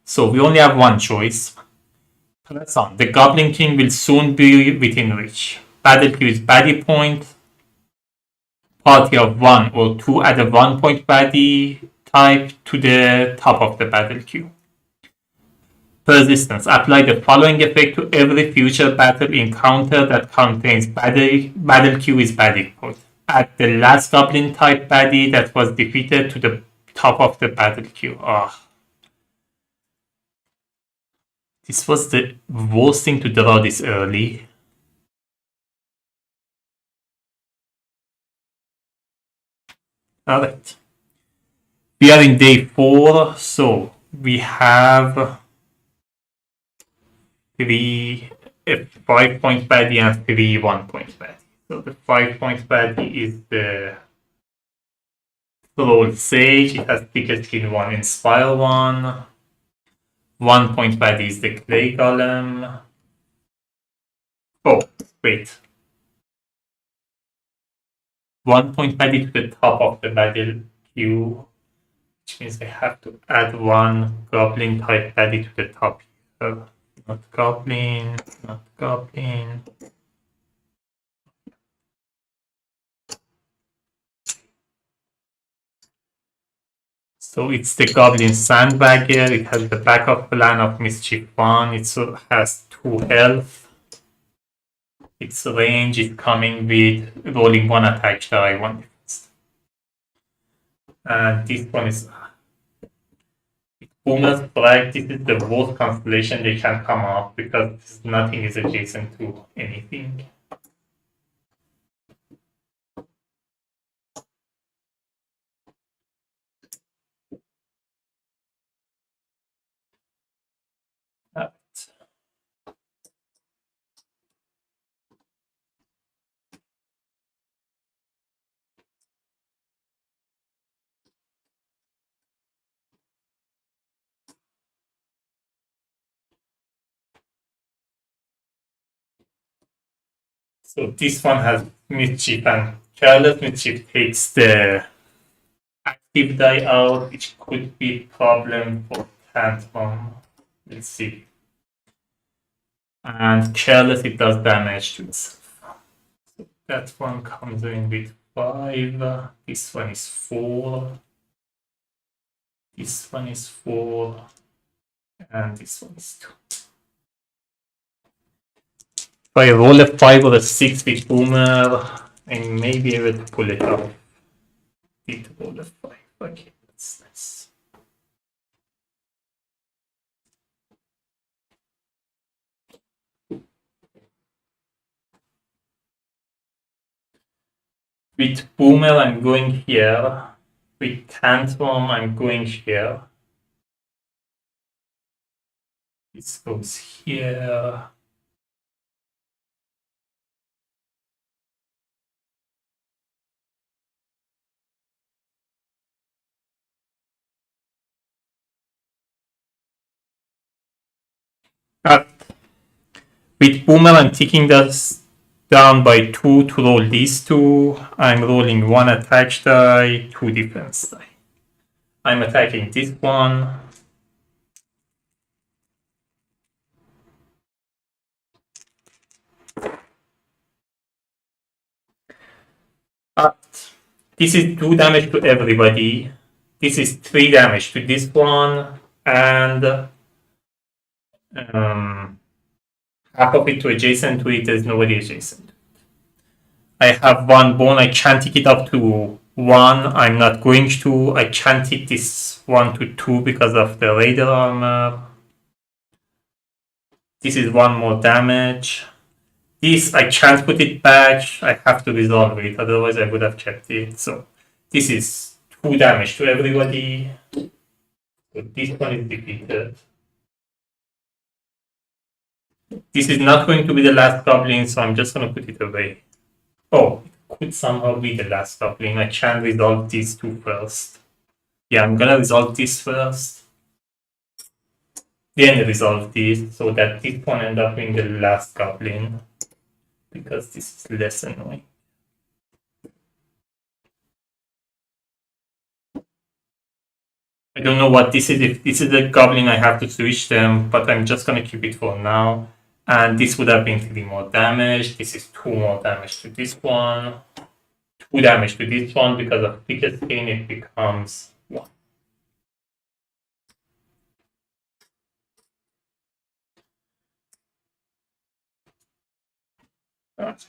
Speaker 1: So we only have one choice. Press on. The Goblin King will soon be within reach. Battle queue is baddie point. Party of 1 or 2 add a 1 point baddie type to the top of the battle queue. Persistence. Apply the following effect to every future battle encounter that contains battle queue is baddie point. Add the last goblin type baddie that was defeated to the top of the battle queue. This was the worst thing to draw this early. Alright. We are in day 4, so we have 3 5 point baddie and 3 1 point baddie. So the 5 point baddie is the Troll Sage. It has Ticket Skill 1, Inspire 1. 1 point baddie is the Clay Golem. Oh, wait. 1 point baddie to the top of the battle queue, which means I have to add 1 Goblin type baddie to the top here. Not Goblin, not Goblin. So it's the Goblin Sandbagger. It has the backup plan of Mischief 1. It has 2 health. Its range is coming with rolling 1 attack die, 1 defense. And this one is Boomer's Flag. This is the worst constellation they can come up because nothing is adjacent to anything. So this one has Mischief, and Careless Mischief takes the active die out, which could be a problem for Tantrum. Let's see. And Careless, it does damage to itself. That one comes in with 5. This one is 4. This one is 4. And this one is 2. If I roll a 5 or a 6 with Boomer, I may be able to pull it off. Need to roll a 5. Okay, that's nice. With Boomer, I'm going here. With Tantrum, I'm going here. This goes here. With Boomer, I'm taking this down by 2 to roll these 2. I'm rolling 1 attack die, 2 defense die. I'm attacking this one. This is 2 damage to everybody. This is 3 damage to this one. And half of it to adjacent to it. There's nobody adjacent. I have 1 bone. I can't take it up to 1. I'm not going to. I can't take this 1 to 2 because of the radar armor. This is 1 more damage. This, I can't put it back. I have to resolve it. Otherwise, I would have kept it. So this is 2 damage to everybody. So this one is defeated. This is not going to be the last goblin, so I'm just going to put it away. Oh, it could somehow be the last goblin. I can resolve these 2 first. Yeah, I'm going to resolve this first. Then resolve this, so that this one ends up being the last goblin. Because this is less annoying. I don't know what this is. If this is a goblin, I have to switch them, but I'm just going to keep it for now. And this would have been 3 more damage. This is 2 more damage to this one. 2 damage to this one. Because of thicker skin, it becomes 1. Right.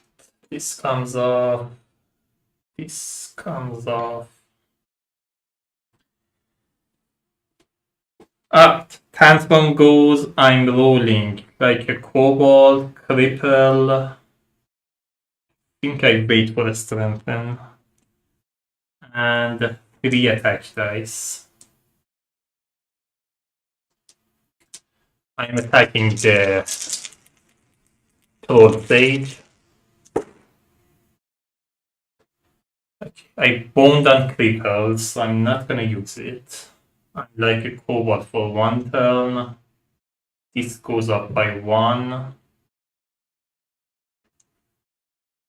Speaker 1: This comes off. This comes off. Tantrum goes. I'm rolling like a kobold, cripple. I think I wait for a strengthen. And 3 attack dice. I'm attacking the Troll Sage. Okay. I boned on cripples, so I'm not gonna use it. I'm like a kobold for 1 turn. This goes up by 1.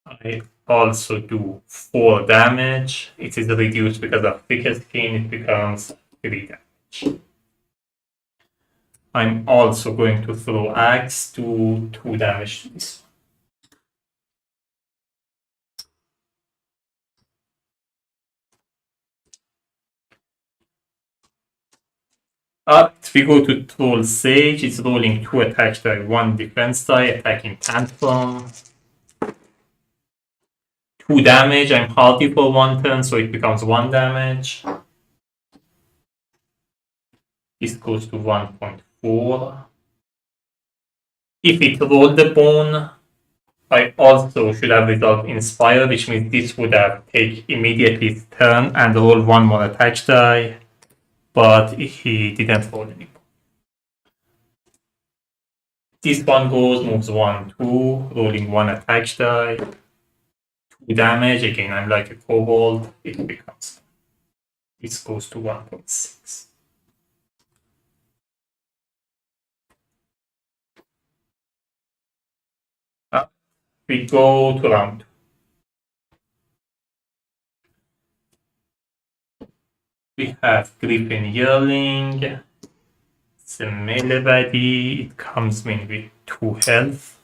Speaker 1: I also do 4 damage. It is reduced because of thicker skin, it becomes 3 damage. I'm also going to throw axe to 2 damage to this one. We go to Troll Sage. It's rolling 2 attacks die, 1 defense die, attacking Tantrum. 2 damage. I'm hardy for 1 turn, so it becomes 1 damage. This goes to 1.4. If it rolled the bone, I also should have resolved Inspire, which means this would have take immediately his turn and roll 1 more attack die, but he didn't roll any. This one goes, moves 1, 2, rolling 1 attack die, 2 damage. Again, I'm like a kobold. It becomes. This goes to 1.6. We go to round 2. We have Griffin Yearling. It's a melee body. It comes in with 2 health.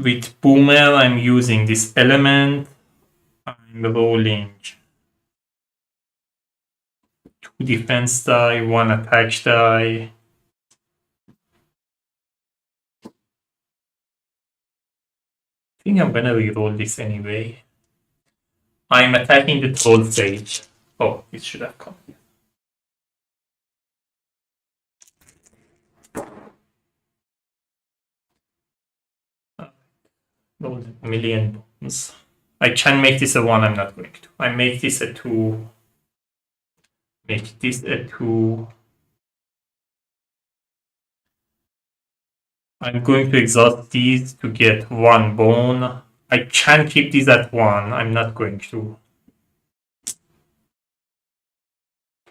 Speaker 1: With Boomer, I'm using this element. I'm rolling 2 defense die, 1 attack die. I think I'm gonna reroll this anyway. I'm attacking the Troll Sage. Oh, it should have come here. Roll a million bones. I can make this a 1, I'm not going to. I make this a 2. Make this a 2. I'm going to exhaust these to get 1 bone. I can keep these at 1. I'm not going to.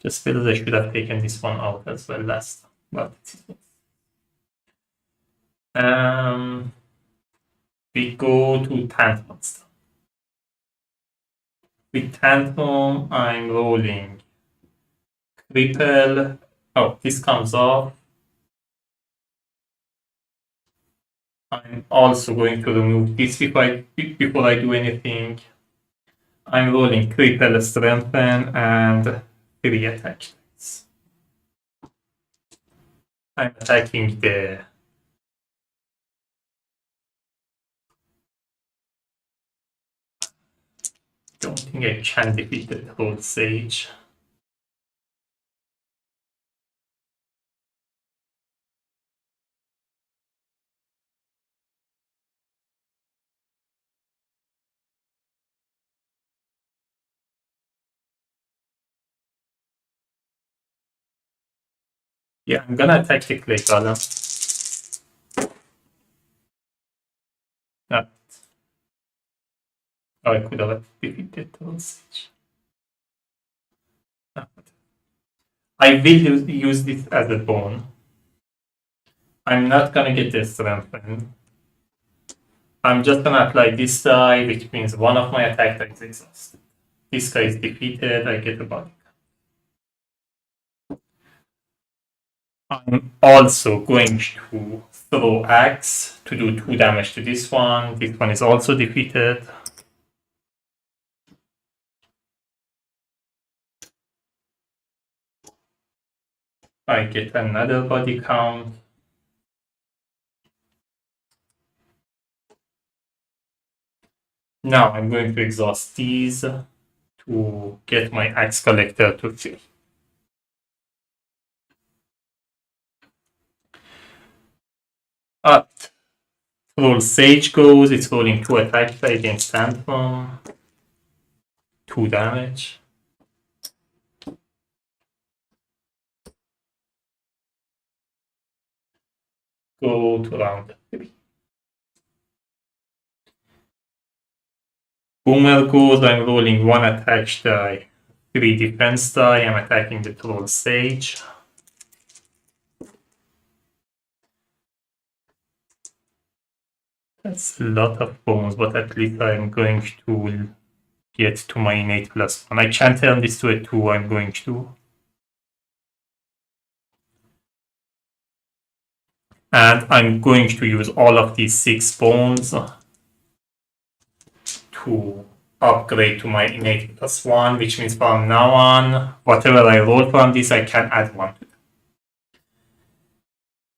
Speaker 1: Just feel I should have taken this one out as well last time. But we go to Tantrum. With Tantrum, I'm rolling Cripple. Oh, this comes off. I'm also going to remove this before I do anything. I'm rolling Cripple, Strengthen, and 3 attack. I'm attacking the don't think I can defeat the Troll Sage. Yeah, I'm gonna attack the Clay Golem. No. Oh, I could have defeated the Troll Sage. No. I will use this as a bone. I'm not gonna get this strengthened. I'm just gonna apply this die, which means one of my attack dice is exhausted. This guy is defeated, I get a body. I'm also going to throw axe to do 2 damage to this one. This one is also defeated. I get another body count. Now I'm going to exhaust these to get my axe collector to 3. Up. Roll Sage goes, it's rolling 2 attacks against Tantrum. 2 damage. Go to round 3. Boomer goes, I'm rolling 1 attack die, 3 defense die, I'm attacking the Troll Sage. That's a lot of bones, but at least I'm going to get to my innate +1. I can't turn this to a 2, I'm going to. And I'm going to use all of these 6 bones to upgrade to my innate +1, which means from now on, whatever I roll from this, I can add 1 to them.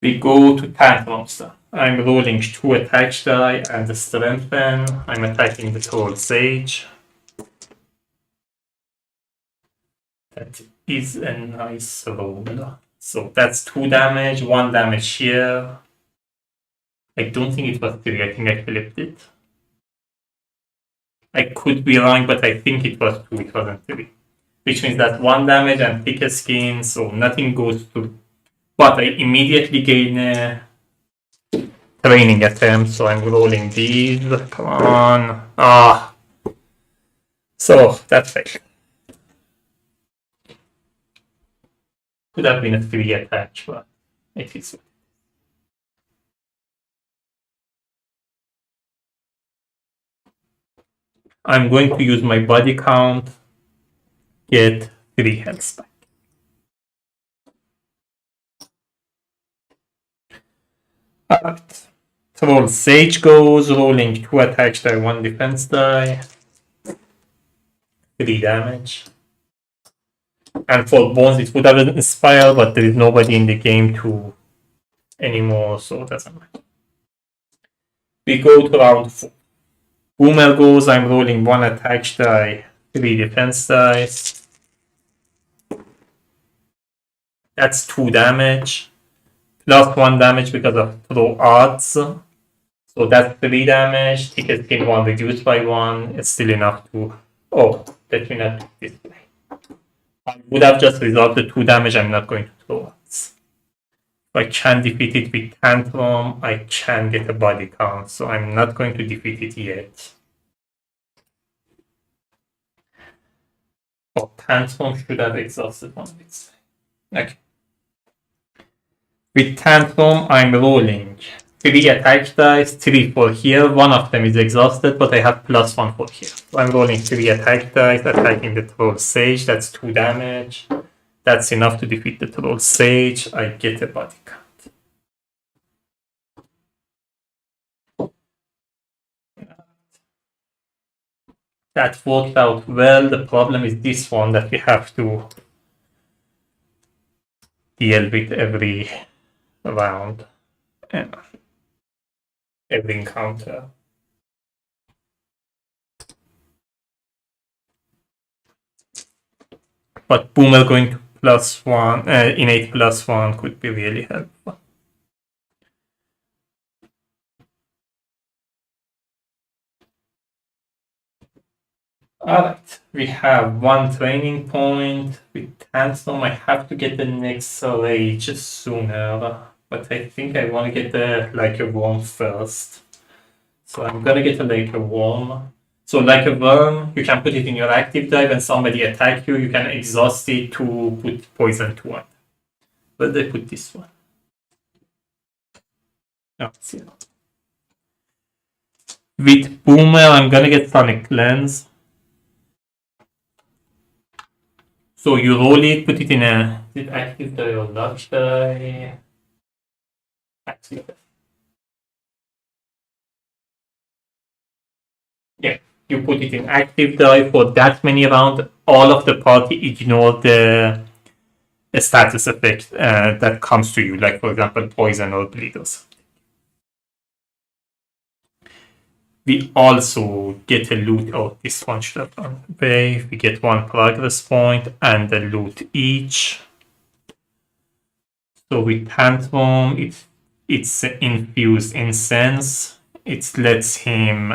Speaker 1: We go to Tantrum. I'm rolling 2 attack die and the strengthen. I'm attacking the Troll Sage. That is a nice roll. So that's 2 damage, 1 damage here. I don't think it was 3, I think I flipped it. I could be wrong, but I think it was 2, it wasn't 3. Which means that 1 damage and thicker skin, so nothing goes to. But I immediately gain a training attempt, so I'm rolling these. Come on. Ah. So that failed. Could have been a 3 attack, but it is. I'm going to use my body count, get 3 health back. Alright. Troll Sage goes, rolling 2 attacks die, 1 defense die. 3 damage. And for Bones, it would have Inspire, but there is nobody in the game to anymore, so it doesn't matter. We go to round 4. Boomer goes, I'm rolling 1 attack die, 3 defense dice. That's 2 damage. Plus 1 damage because of throw odds. So that's 3 damage. Ticket skin 1 reduced by 1. It's still enough to... Oh, let me not do this way. I would have just resolved the 2 damage. I'm not going to throw odds. If I can defeat it with Tantrum, I can get a body count. So I'm not going to defeat it yet. Oh, Tantrum should have exhausted one of its. Okay. With Tantrum, I'm rolling 3 attack dice, 3 for here. One of them is exhausted, but I have plus 1 for here. So I'm rolling 3 attack dice, attacking the Troll Sage. That's 2 damage. That's enough to defeat the Troll Sage. I get a body count. That worked out well. The problem is this one that we have to deal with every round and every encounter. But Boomer going to +1, innate +1 could be really helpful. Alright, we have 1 training point with Tantrum. I have to get the next Rage sooner, but I think I want to get the Like a Worm first. So I'm gonna get a Like a Worm. So Like a Worm, you can put it in your active die. When somebody attacks you, you can exhaust it to put poison to one. But they put this one. Oh, see. With Boomer, I'm gonna get Sonic Lens. So you roll it, put it in a active die or large die. Active. Yeah, you put it in active die for that many rounds. All of the party ignore the status effect that comes to you, like for example poison or bleed or something. We also get a loot. Oh, this one should have gone away. We get 1 progress point and a loot each. So with Tantrum, it's infused incense. It lets him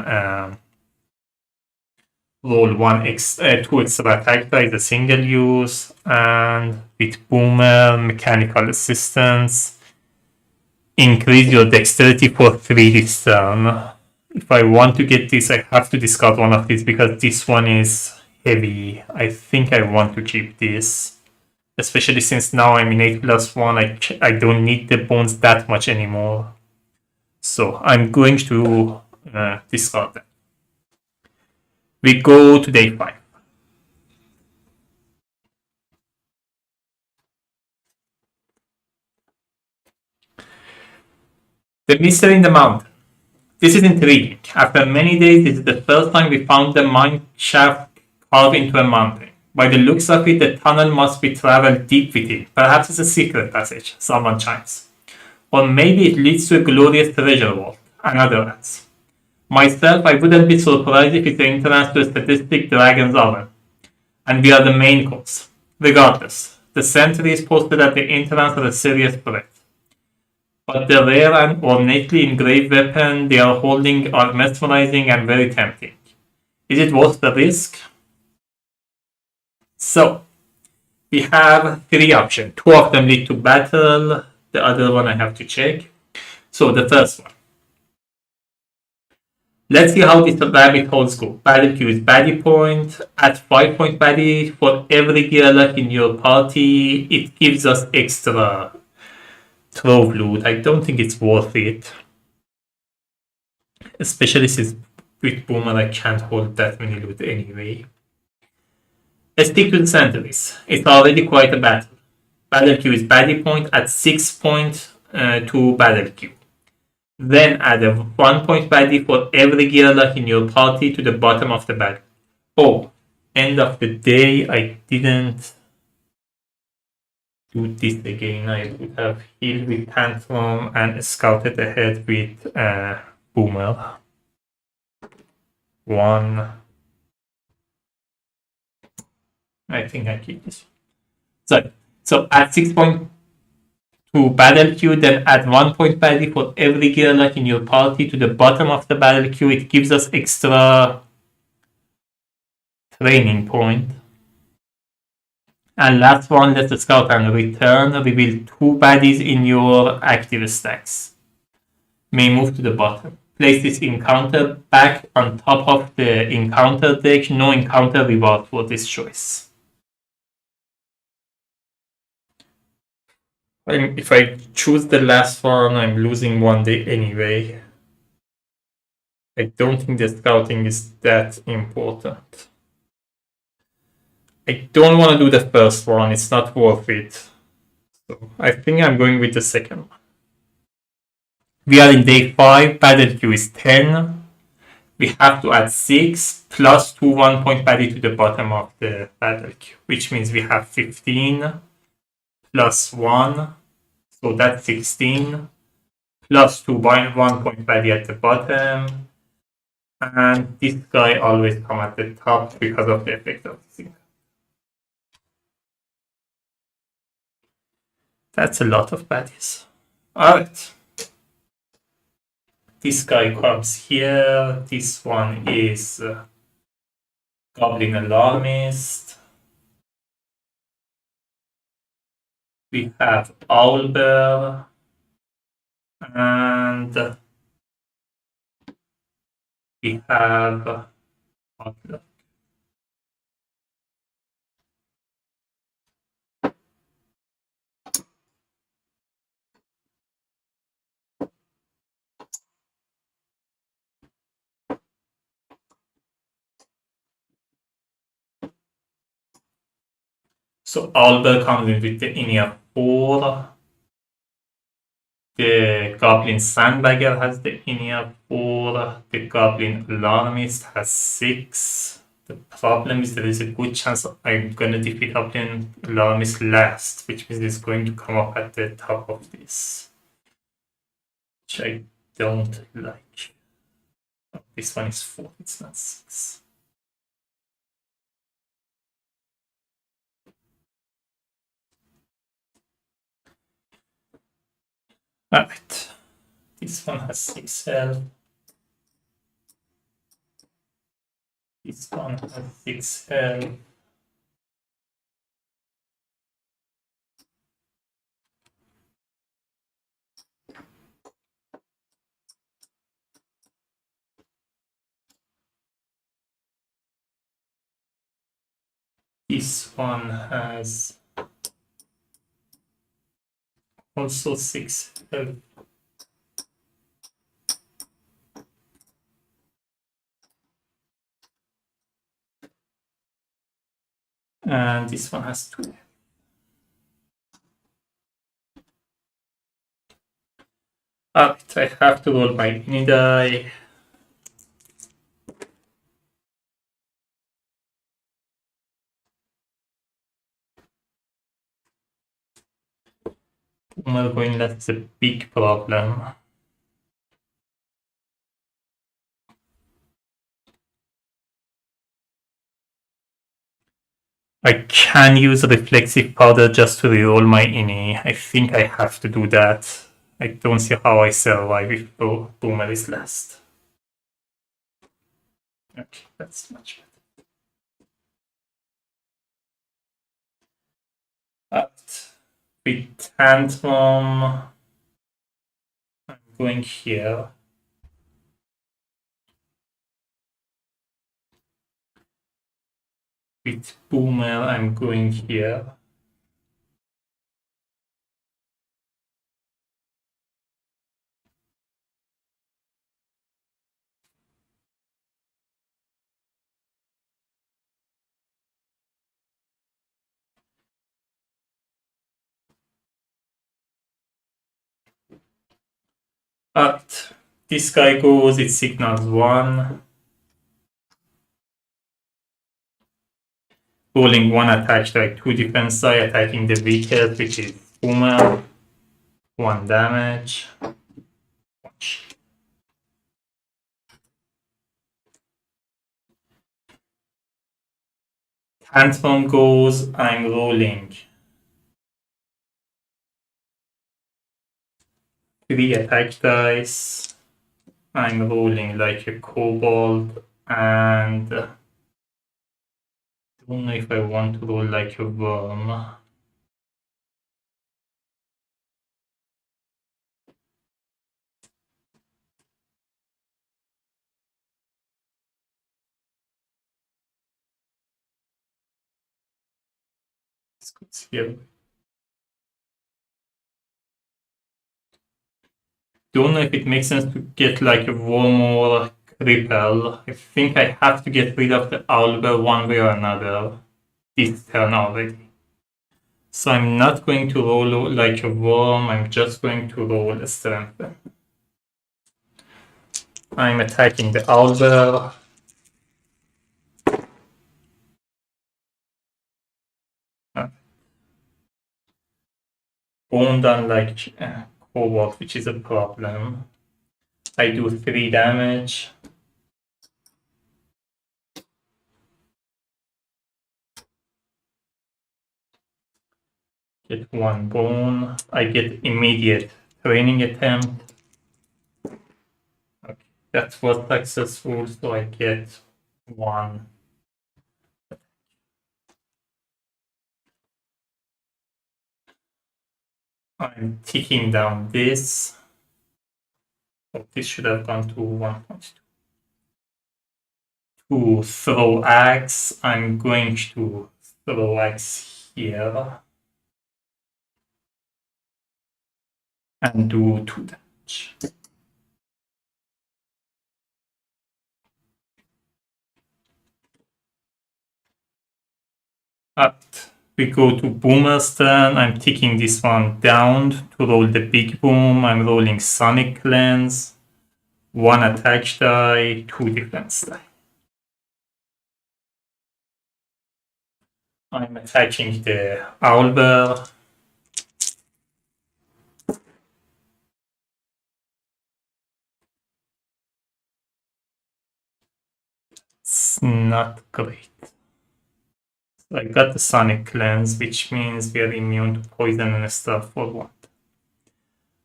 Speaker 1: roll 2 extra attack die, a single use, and with Boomer, mechanical assistance, increase your dexterity for 3 this turn. If I want to get this, I have to discard one of these because this one is heavy. I think I want to keep this, especially since now I'm in 8+1. I don't need the bones that much anymore. So I'm going to discard them. We go to day 5. The Mystery in the Mountain. This is intriguing. After many days, this is the first time we found the mine shaft carved into a mountain. By the looks of it, the tunnel must be traveled deep within. Perhaps it's a secret passage, someone chimes. Or maybe it leads to a glorious treasure vault, another adds. Myself, I wouldn't be surprised if it's the entrance to a sadistic dragon's oven. And we are the main course. Regardless, the sentries posted at the entrance are a serious threat. But the rare and ornately engraved weapon they are holding are mesmerizing and very tempting. Is it worth the risk? So, we have 3 options. 2 of them lead to battle. The other one I have to check. So, the first one. Let's see how this rabbit holes go. Battle queue is baddie point. At 5 point baddie for every gear lock in your party. It gives us extra trove loot. I don't think it's worth it. Especially since with Boomer I can't hold that many loot anyway. Let's stick to the sentries. It's already quite a battle. Battle queue is baddie point at 6 point to battle queue. Then add a 1 point value for every gear lock in your party to the bottom of the bag. Oh, end of the day, I didn't do this again. I would have healed with Tantrum and scouted ahead with Boomer. 1. I think I keep this. So at 6.2 battle queue, then add 1 point value for every gear lock in your party to the bottom of the battle queue. It gives us extra training point. And last one, let's scout and return. Reveal 2 baddies in your active stacks. May move to the bottom. Place this encounter back on top of the encounter deck. No encounter reward for this choice. If I choose the last one, I'm losing 1 day anyway. I don't think the scouting is that important. I don't want to do the first one, it's not worth it. So I think I'm going with the second one. We are in day 5, battle queue is 10. We have to add 6 plus 2 1 point value to the bottom of the battle queue, which means we have 15 plus 1, so that's 16, plus 2 1 point value at the bottom, and this guy always come at the top because of the effect of this thing. That's a lot of baddies. Alright. This guy comes here. This one is Goblin Alarmist. We have Owlbear. And we have Outlook. So Owlbear comes in with the Inia 4. The Goblin Sandbagger has the Inia 4. The Goblin Alarmist has 6. The problem is there is a good chance I'm going to defeat Goblin Alarmist last, which means it's going to come up at the top of this, which I don't like. Oh, this one is 4, it's not 6. Alright, this one has 6 health. This one has 6 health. This one has also 6 health. And this one has 2. Alright, I have to roll my mini die. We're going, that's a big problem. I can use reflexive powder just to reroll my ini. I think I have to do that. I don't see how I survive if Boomer is last. Okay, that's much better. With Tantrum, I'm going here. With Boomer, I'm going here. But this guy goes, it signals 1. Rolling 1 attack like 2 defense die, attacking the weakest, which is Boomer. 1 damage. Tantrum goes, I'm rolling 3 attack dice. I'm rolling like a kobold, and I don't know if I want to roll like a worm. Let's go here. Don't know if it makes sense to get like a worm or repel. I think I have to get rid of the owlbear one way or another this turn already. So I'm not going to roll like a worm, I'm just going to roll a strength. I'm attacking the owlbear. Boned unlike cobalt, which is a problem. I do 3 damage. Get 1 bone. I get immediate training attempt. Okay, that was successful, so I get 1. I'm ticking down this. So this should have gone to 1.2. To throw axe, I'm going to throw axe here and do 2 damage. Up. We go to Boomer's turn. I'm ticking this one down to roll the big boom. I'm rolling Sonic Cleanse. 1 attack die, 2 defense die. I'm attacking the owlbear. It's not great. So I got the Sonic Cleanse, which means we are immune to poison and stuff for 1.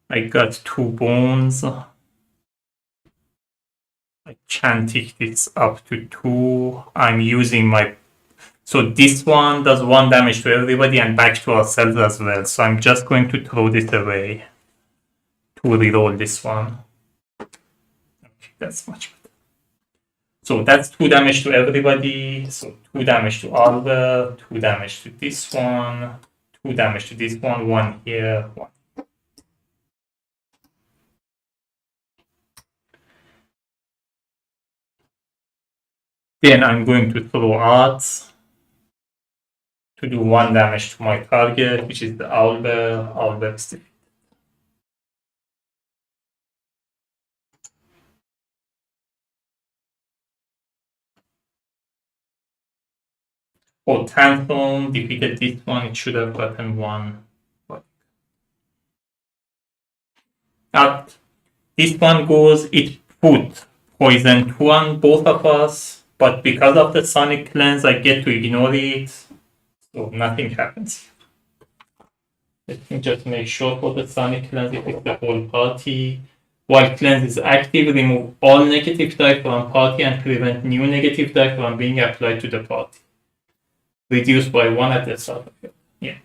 Speaker 1: I got 2 bones. I can tick this up to 2. I'm using my... So this one does 1 damage to everybody and back to ourselves as well. So I'm just going to throw this away to reroll this one. Okay, that's much better. So that's 2 damage to everybody. So 2 damage to Oliver, 2 damage to this one, 2 damage to this one, 1 here, 1. Then I'm going to throw arts to do 1 damage to my target, which is the owlbear. Owlbear's defeated. Oh, Tantrum defeated this one. It should have gotten 1. But this one goes, it put poison 2 on both of us, but because of the Sonic Cleanse, I get to ignore it, so nothing happens. Let me just make sure for the Sonic Cleanse, it is the whole party. While Cleanse is active, remove all negative die from party and prevent new negative die from being applied to the party. Reduce by 1 at the start of it. Yeah.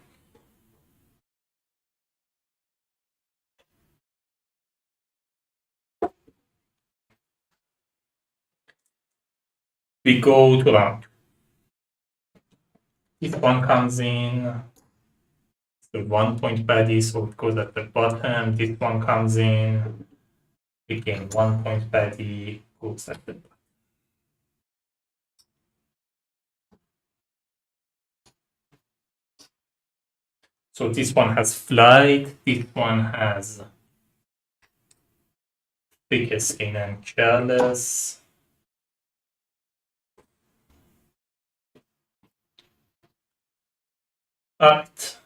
Speaker 1: We go to round 2. This one comes in. The 1 point baddie, so it goes at the bottom. This one comes in. Again, 1 point baddie goes at the bottom. So this one has flight, this one has Thick skin and careless. Alright.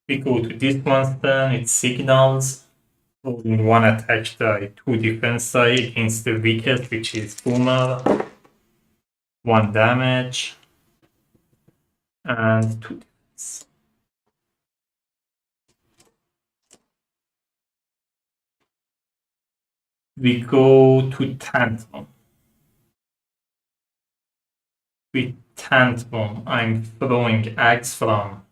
Speaker 1: We go to this monster, it signals. Rolling 1 attack die, 2 defense die against the weakest, which is Boomer. 1 damage. And 2 defense. We go to Tantrum. With Tantrum, I'm throwing Axe from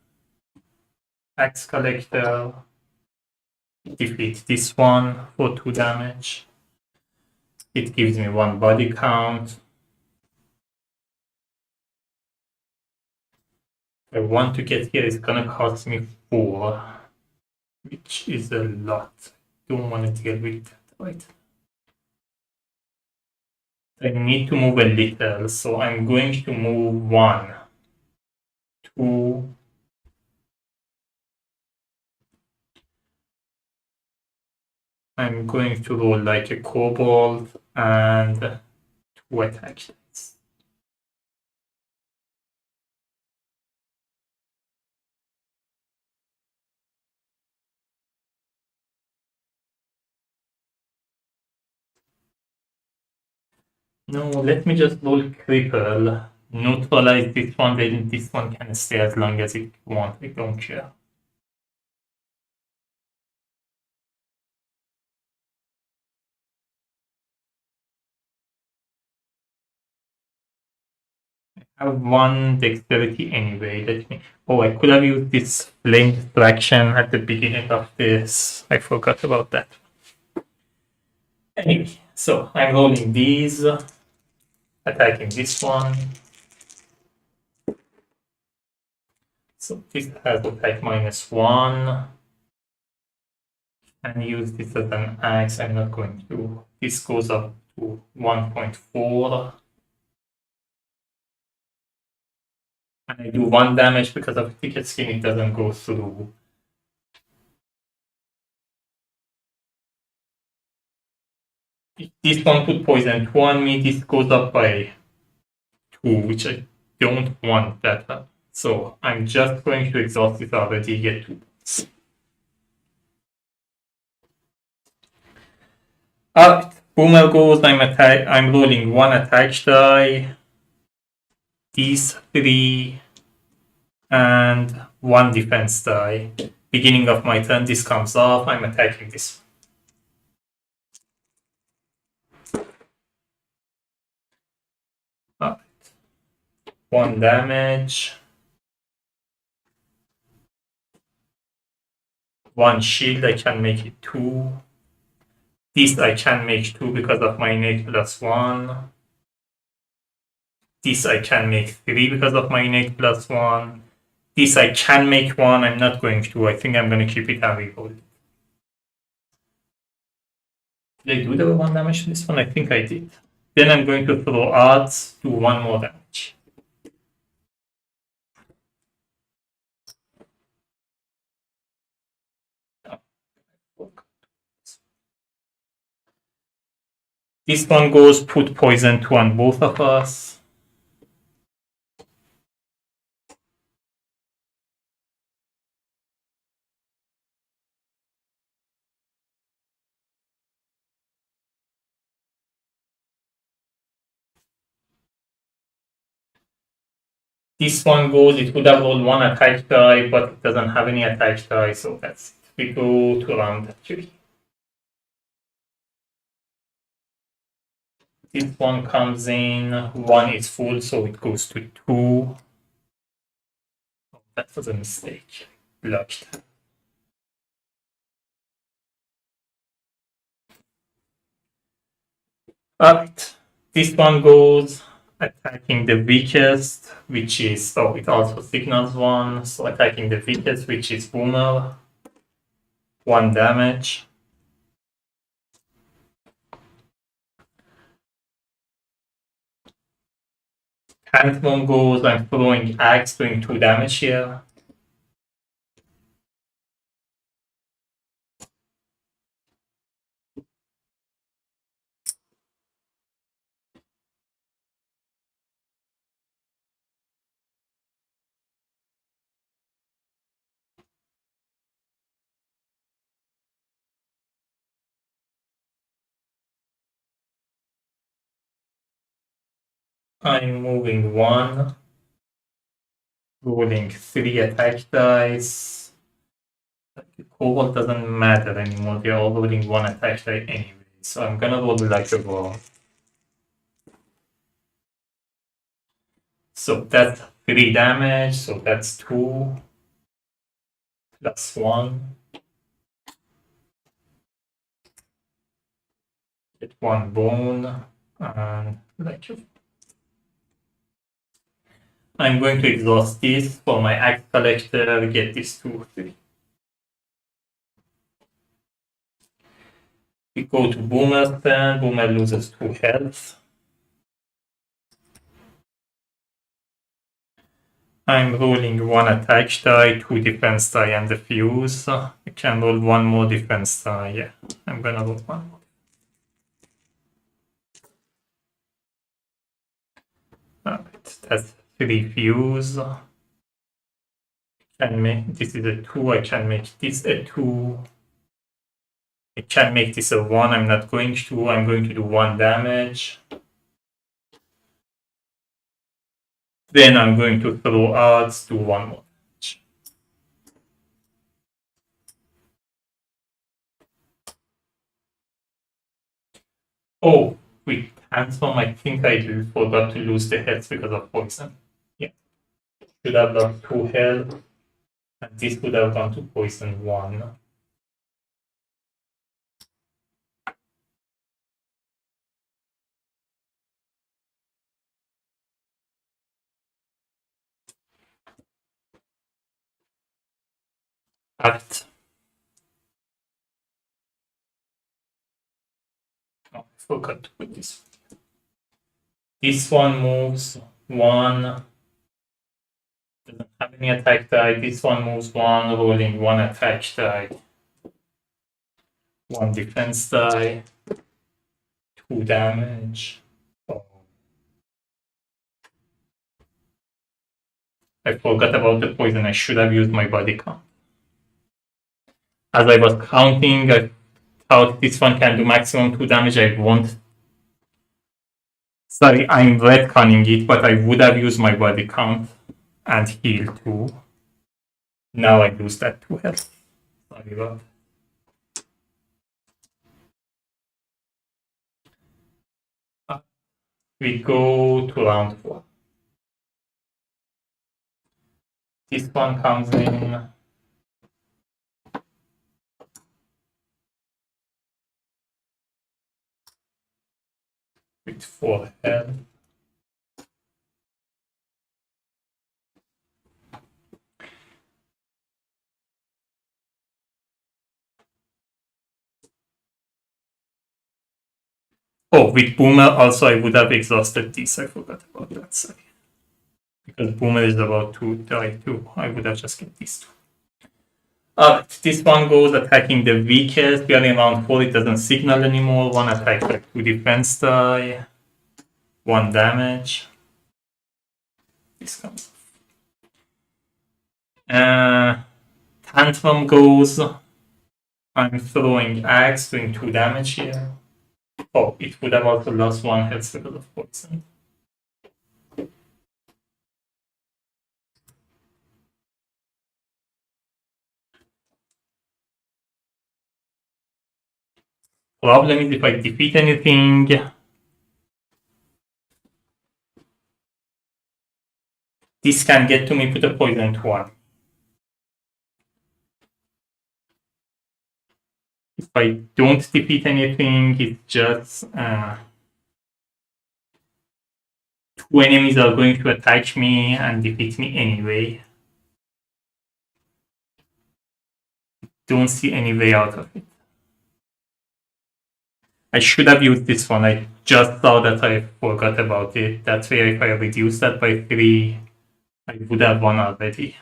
Speaker 1: Axe Collector. Defeat this one for 2 damage. It gives me 1 body count. I want to get here, it's gonna cost me 4, which is a lot. Don't want to deal with that, right? I need to move a little, so I'm going to move 1, 2. I'm going to roll like a kobold and 2 attack dice. No, let me just roll cripple. Neutralize this one, then this one can stay as long as it wants. I don't care. I have 1 dexterity anyway. Let me. Oh, I could have used this flame distraction at the beginning of this. I forgot about that. Anyway, so I'm rolling these, attacking this one. So this has attack -1. And use this as an axe. I'm not going to. This goes up to 1.4. And I do 1 damage because of ticket skin, it doesn't go through. If this one put poison 2 on me, this goes up by 2, which I don't want that. So I'm just going to exhaust this already, get 2 points. Alright, Boomer goes, I'm rolling 1 attack die, these 3, and 1 defense die. Beginning of my turn, this comes off, I'm attacking this. Alright. 1 damage. 1 shield, I can make it 2. This I can make 2 because of my innate +1. This I can make 3 because of my innate +1. This I can make 1, I'm not going to. I think I'm going to keep it and reroll it. Did I do the 1 damage to this one? I think I did. Then I'm going to throw odds, do 1 more damage. This one goes, put poison 2 on both of us. This one goes, it would have rolled 1 attack die, but it doesn't have any attack die, so that's it. We go to round 3. This one comes in, 1 is full, so it goes to 2. Oh, that was a mistake. Blocked. Alright, this one goes attacking the weakest, which is, oh, it also signals 1, so attacking the weakest, which is Boomer. 1 damage. Tantrum goes, I'm throwing axe, doing 2 damage here. I'm moving 1, rolling 3 attack dice. Cobalt doesn't matter anymore, they're all rolling 1 attack die anyway. So I'm gonna roll like a ball. So that's 3 damage, so that's 2 plus 1. Get 1 bone, and like I'm going to exhaust this for my axe collector, get this 2, 3. We go to Boomer's turn, Boomer loses 2 health. I'm rolling 1 attack die, 2 defense die, and a fuse. I can roll 1 more defense die. Yeah, I'm gonna roll 1 more. Alright, that's 3 fuse. Can make this is a 2. I can make this a 2. I can make this a 1. I'm not going to. I'm going to do 1 damage. Then I'm going to throw out, do 1 more damage. Oh, with Tantrum, I think I forgot to lose the health because of poison. Yeah. Should have lost 2 health. And this would have gone to poison 1. Act. Oh, I forgot to put this. This one moves 1. Doesn't have any attack die. This one moves 1, rolling 1 attack die. 1 defense die. 2 damage. Oh. I forgot about the poison. I should have used my body count. As I was counting, I thought this one can do maximum 2 damage. I won't. Sorry, I'm retconning it, but I would have used my body count and heal 2. Now I lose that 2 health. Sorry about that. We go to round 4. This one comes in. With 4 health. Oh, with Boomer also I would have exhausted this. I forgot about that. Sorry. Because Boomer is about to die too. I would have just get these 2. This one goes attacking the weakest. We are in round 4. It doesn't signal anymore. 1 attack, like 2 defense die. 1 damage. This comes. Tantrum goes. I'm throwing axe, doing 2 damage here. Oh, it would have also lost 1 health because of poison. Problem is if I defeat anything, this can get to me, put a poison to 1. If I don't defeat anything, it's just 2 enemies are going to attack me and defeat me anyway. Don't see any way out of it. I should have used this one. I just saw that I forgot about it. That's why if I reduce that by 3, I would have won already.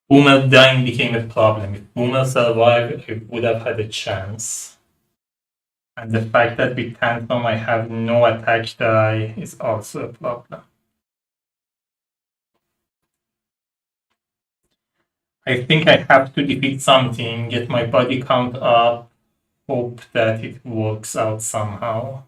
Speaker 1: Boomer dying became a problem. If Boomer survived, I would have had a chance. And the fact that with Tantrum I have no attack die is also a problem. I think I have to defeat something, get my body count up, hope that it works out somehow.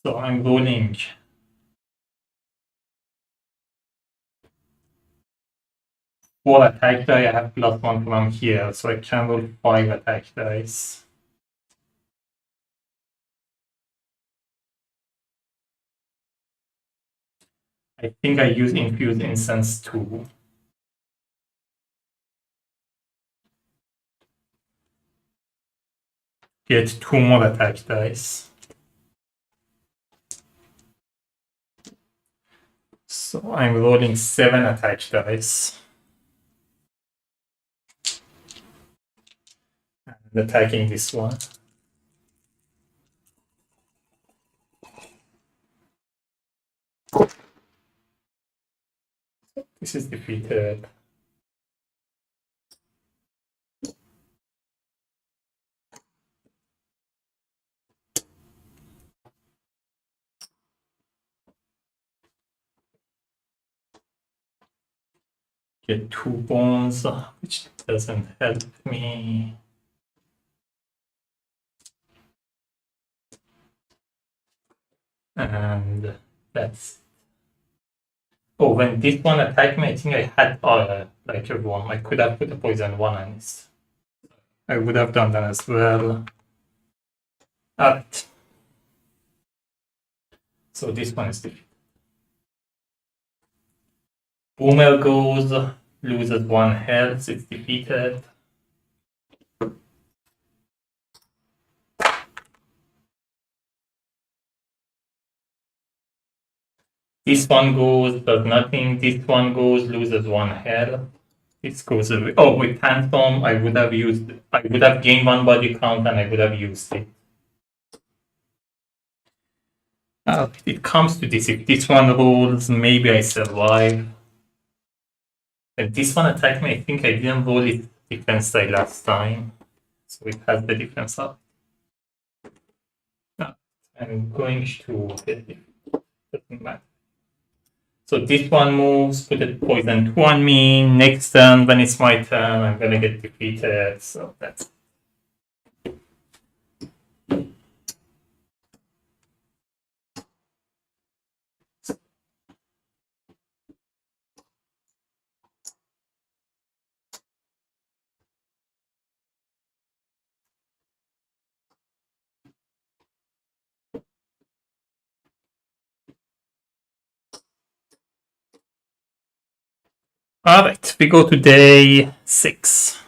Speaker 1: So I'm rolling 4 attack die. I have +1 from here, so I can roll 5 attack dice. I think I use Infuse Incense too. Get 2 more attack dice. So I'm rolling 7 attack dice. And attacking this one. This is defeated. Get 2 bones, which doesn't help me. And that's... Oh, when this one attacked me, I think I had like a 1. I could have put a poison 1 on it. I would have done that as well. Alright. So this one is defeated. Boomer goes, loses 1 health, it's defeated. This one goes, does nothing. This one goes, loses 1 health. This goes away. Oh, with Tantrum, I would have gained 1 body count and I would have used it. It comes to this. If this one rolls, maybe I survive. If this one attacked me, I think I didn't roll it defense die last time. So it has the difference up. I'm going to hit it. Doesn't matter. So this one moves, put a poison 2 on me. Next turn, when it's my turn, I'm gonna get defeated. So that's... Alright, we go to day 6.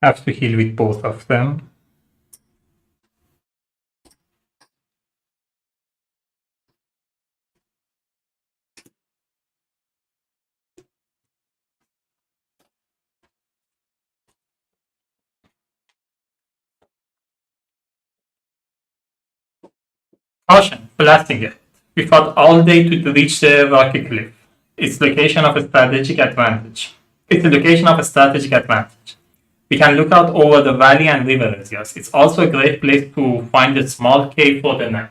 Speaker 1: Have to heal with both of them. Caution, blasting it. We fought all day to reach the rocky cliff. Its location of a strategic advantage. It's a location of a strategic advantage. We can look out over the valley and river areas. It's also a great place to find a small cave for the night.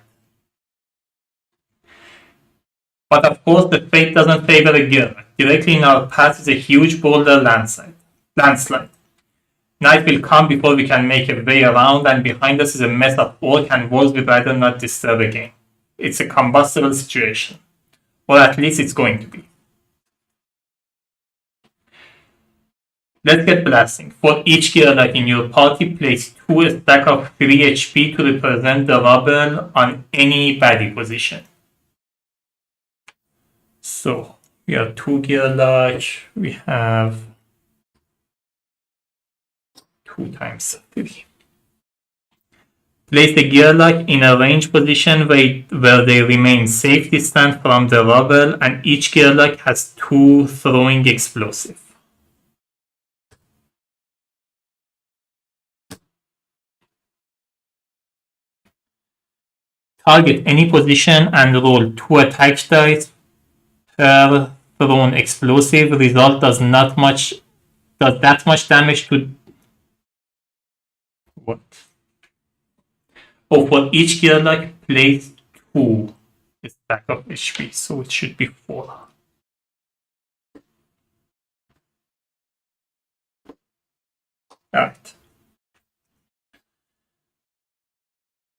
Speaker 1: But of course, the fate doesn't favor a girl. Directly in our path is a huge boulder landslide. Night will come before we can make a way around, and behind us is a mess of orc and wolves we'd rather not disturb again. It's a combustible situation. Or at least it's going to be. Let's get blasting. For each gear like in your party, place 2 stack of 3 HP to represent the rubble on any baddie position. So we have 2 gear like, we have 2 times 3. Place the gear lock in a range position where they remain safe distance from the rubble, and each gear lock has 2 throwing explosive. Target any position and roll 2 attack dice per thrown explosive. Result does that much damage to what? Oh, for each gear lock, place 2 stack of HP, so it should be 4. Alright.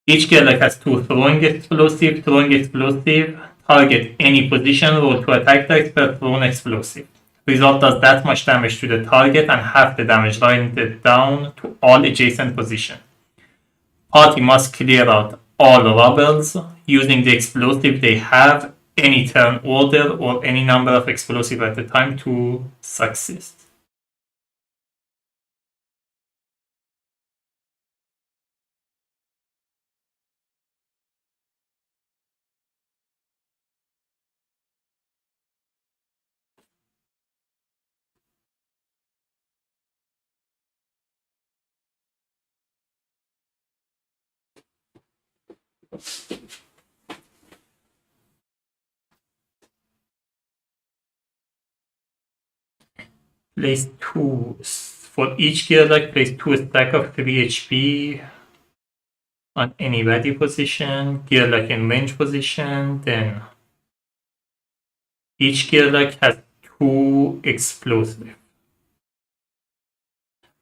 Speaker 1: Each gear lock has 2 throwing explosive. Target any position, roll 2 attack dice per thrown explosive. Result does that much damage to the target and half the damage rounded down to all adjacent positions. Party must clear out all rubbles using the explosive they have, any turn order, or any number of explosives at a time to succeed. Place 2 for each gear lock. Place 2 stack of 3 HP on any ready position. Gear lock in range position. Then each gear lock has 2 explosive.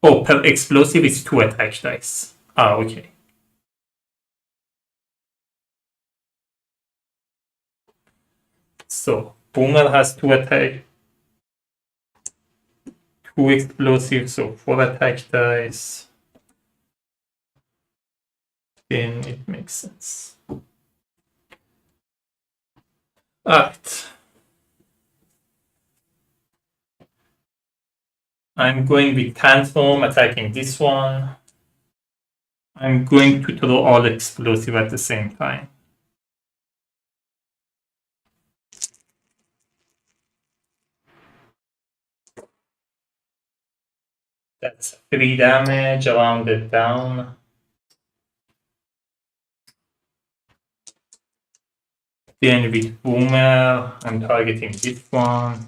Speaker 1: Oh, per explosive is 2 attack dice. Ah, okay. So Boomer has 2 attack, 2 explosives, so 4 attack dice. Then it makes sense. Alright. I'm going with Tantrum, attacking this one. I'm going to throw all explosive at the same time. That's 3 damage, rounded down. Then with Boomer, I'm targeting this one.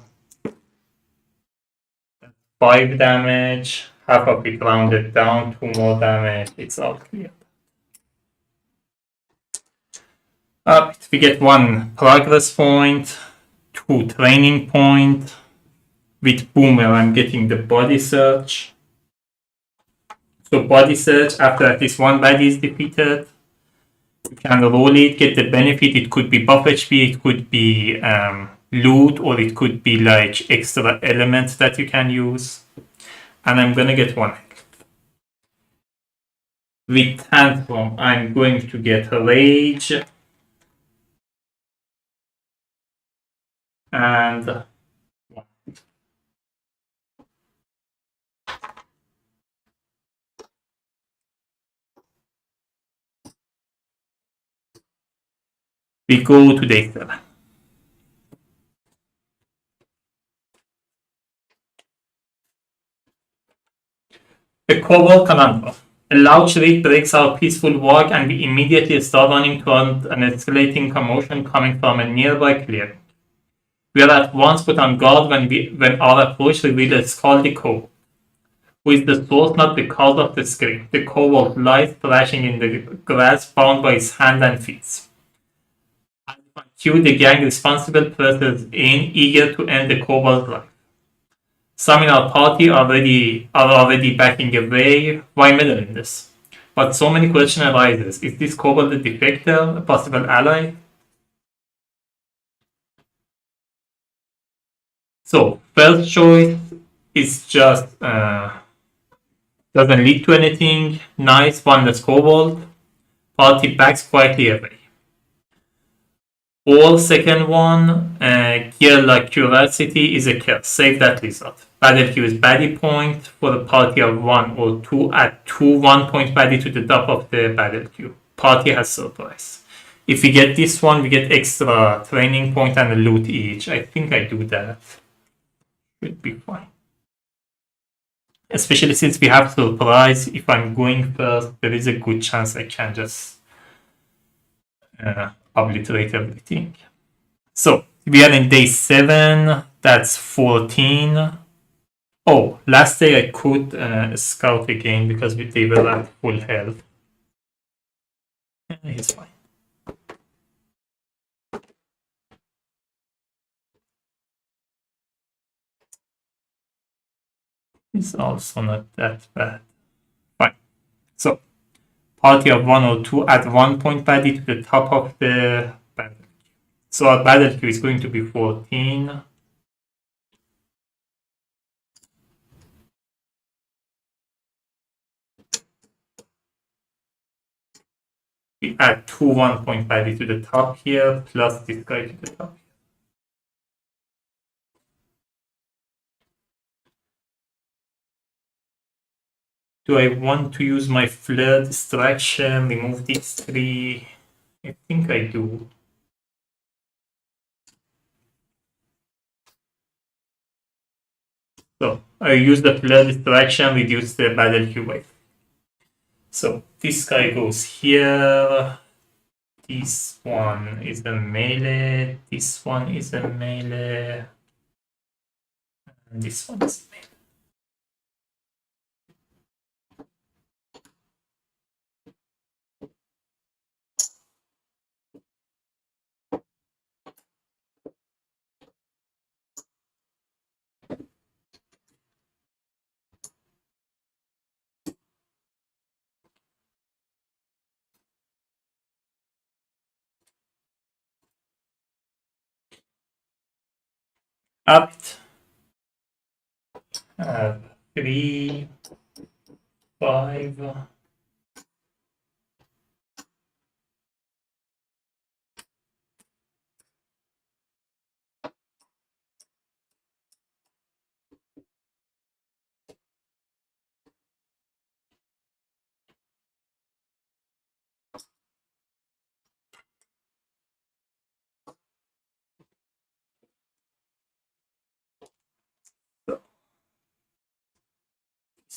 Speaker 1: 5 damage, half of it rounded down, 2 more damage, it's all clear. We get 1 progress point, 2 training point. With Boomer, I'm getting the body search. So body search, after at least 1 baddie is defeated, you can roll it, get the benefit. It could be buff HP, it could be loot, or it could be like extra elements that you can use. And I'm gonna get 1 health. With Tantrum, I'm going to get Rage. And we go to day 7. The Cobalt Conundrum. A loud shriek breaks our peaceful walk, and we immediately start running toward an escalating commotion coming from a nearby clearing. We are at once put on guard when our approach reveals a scalding Cobalt, who is the source, not the cause of the scream. The Cobalt lies thrashing in the grass, bound by his hands and feet. As on cue, the gang responsible presses in, eager to end the Cobalt's life. Some in our party are already backing away. Why meddle in this? But so many questions arises. Is this Cobalt a defector, a possible ally? So, first choice It's just doesn't lead to anything nice. One less kobold. Party backs quietly away. All second one, gear like curiosity is a kill. Save that result. Battle queue is baddie point for the party of 1 or 2. Add 2 1-point baddie to the top of the battle queue. Party has surprise. If we get this one, we get extra training point and a loot each. I think I do that. Should be fine. Especially since we have surprise, if I'm going first, there is a good chance I can just obliterate everything. So we are in day 7. That's 14. Oh, last day I could scout again because they were at full health. He's fine. It's also not that bad. Fine. So party of 1 or 2 add 1-point baddie to the top of the battle queue. So our battle queue is going to be 14. We add 2 1-point baddie to the top here, plus this guy to the top here. Do I want to use my flare distraction, remove these 3? I think I do. So I use the flare distraction, reduce the battle queue wave. So this guy goes here. This one is a melee. This one is a melee. And this one is melee. Up. 3, 5.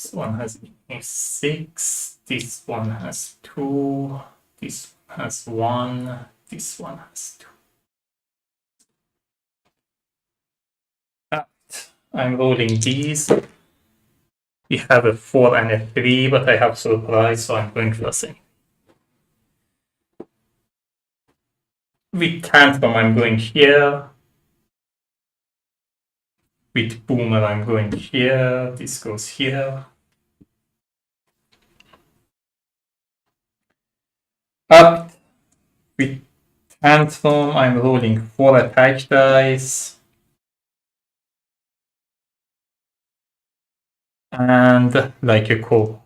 Speaker 1: This one has 6. This one has 2. This one has 1. This one has 2. Right. I'm rolling these. We have a 4 and a 3, but I have surprise, so I'm going first anyway. With Tantrum, I'm going here. With Boomer, I'm going here. This goes here. Up. With Tantrum, I'm rolling 4 attack dice. And like a cold.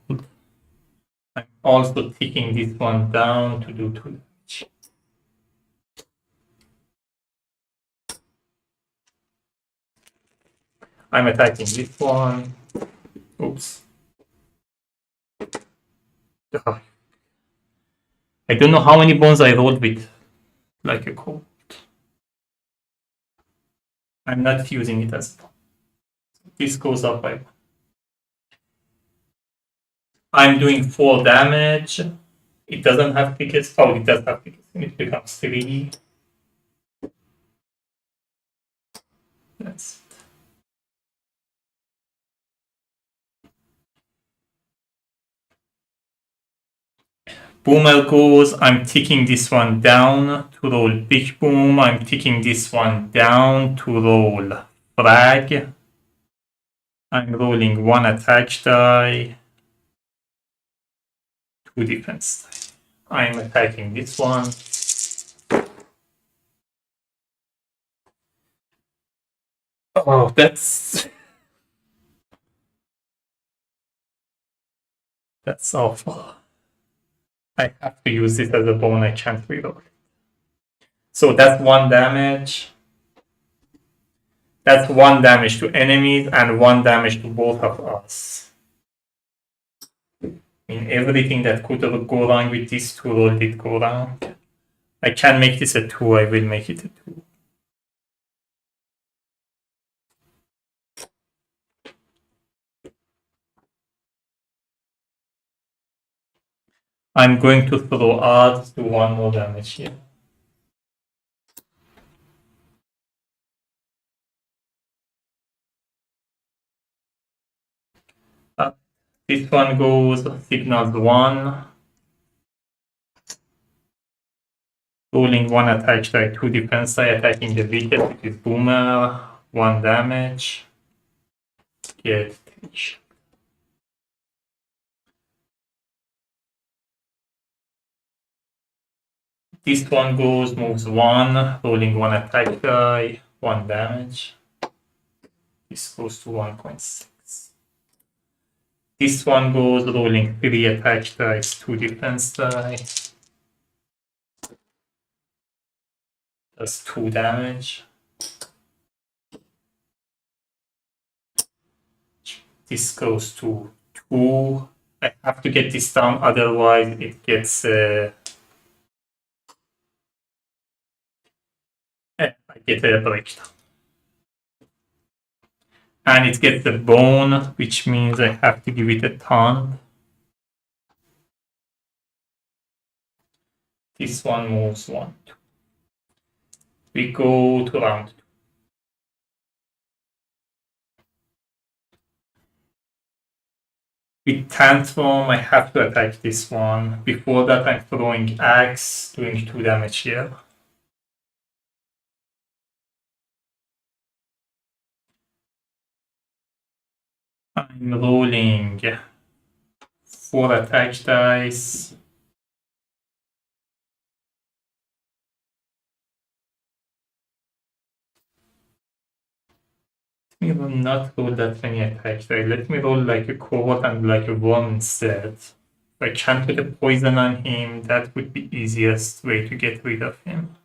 Speaker 1: I'm also taking this one down to do 2 damage. I'm attacking this one. Oops. I don't know how many bones I rolled with like a cold. I'm not fusing it as well. This goes up by 1. I'm doing 4 damage. It doesn't have tickets. Oh, it does have tickets. It becomes 3. That's it. Boomer goes. I'm ticking this one down to roll Big Boom. I'm ticking this one down to roll Frag. I'm rolling 1 attack die, 2 defense die. I'm attacking this one. Oh, that's That's awful. I have to use this as a bone, I can't reload. So that's 1 damage. That's 1 damage to enemies and 1 damage to both of us. In everything that could go wrong with this 2 roll did go wrong. I can make this a 2, I will make it a 2. I'm going to throw odds to 1 more damage here. This one goes signals 1. Rolling 1 attack die, 2 defense die, attacking the wicked, which is Boomer, 1 damage. Get 3. This one goes, moves 1, rolling 1 attack die, 1 damage. This goes to 1.6. This one goes, rolling 3 attack dice, 2 defense die. Does 2 damage. This goes to 2. I have to get this down, otherwise it gets... I get a breakdown. And it gets a bone, which means I have to give it a taunt. This one moves 1, 2. We go to round 2. With Tantrum, I have to attack this one. Before that, I'm throwing Axe, doing 2 damage here. I'm rolling 4 attack dice. Let me not roll that many attack dice. Let me roll like a cobalt and like a worm instead. If I can't put a poison on him, that would be easiest way to get rid of him.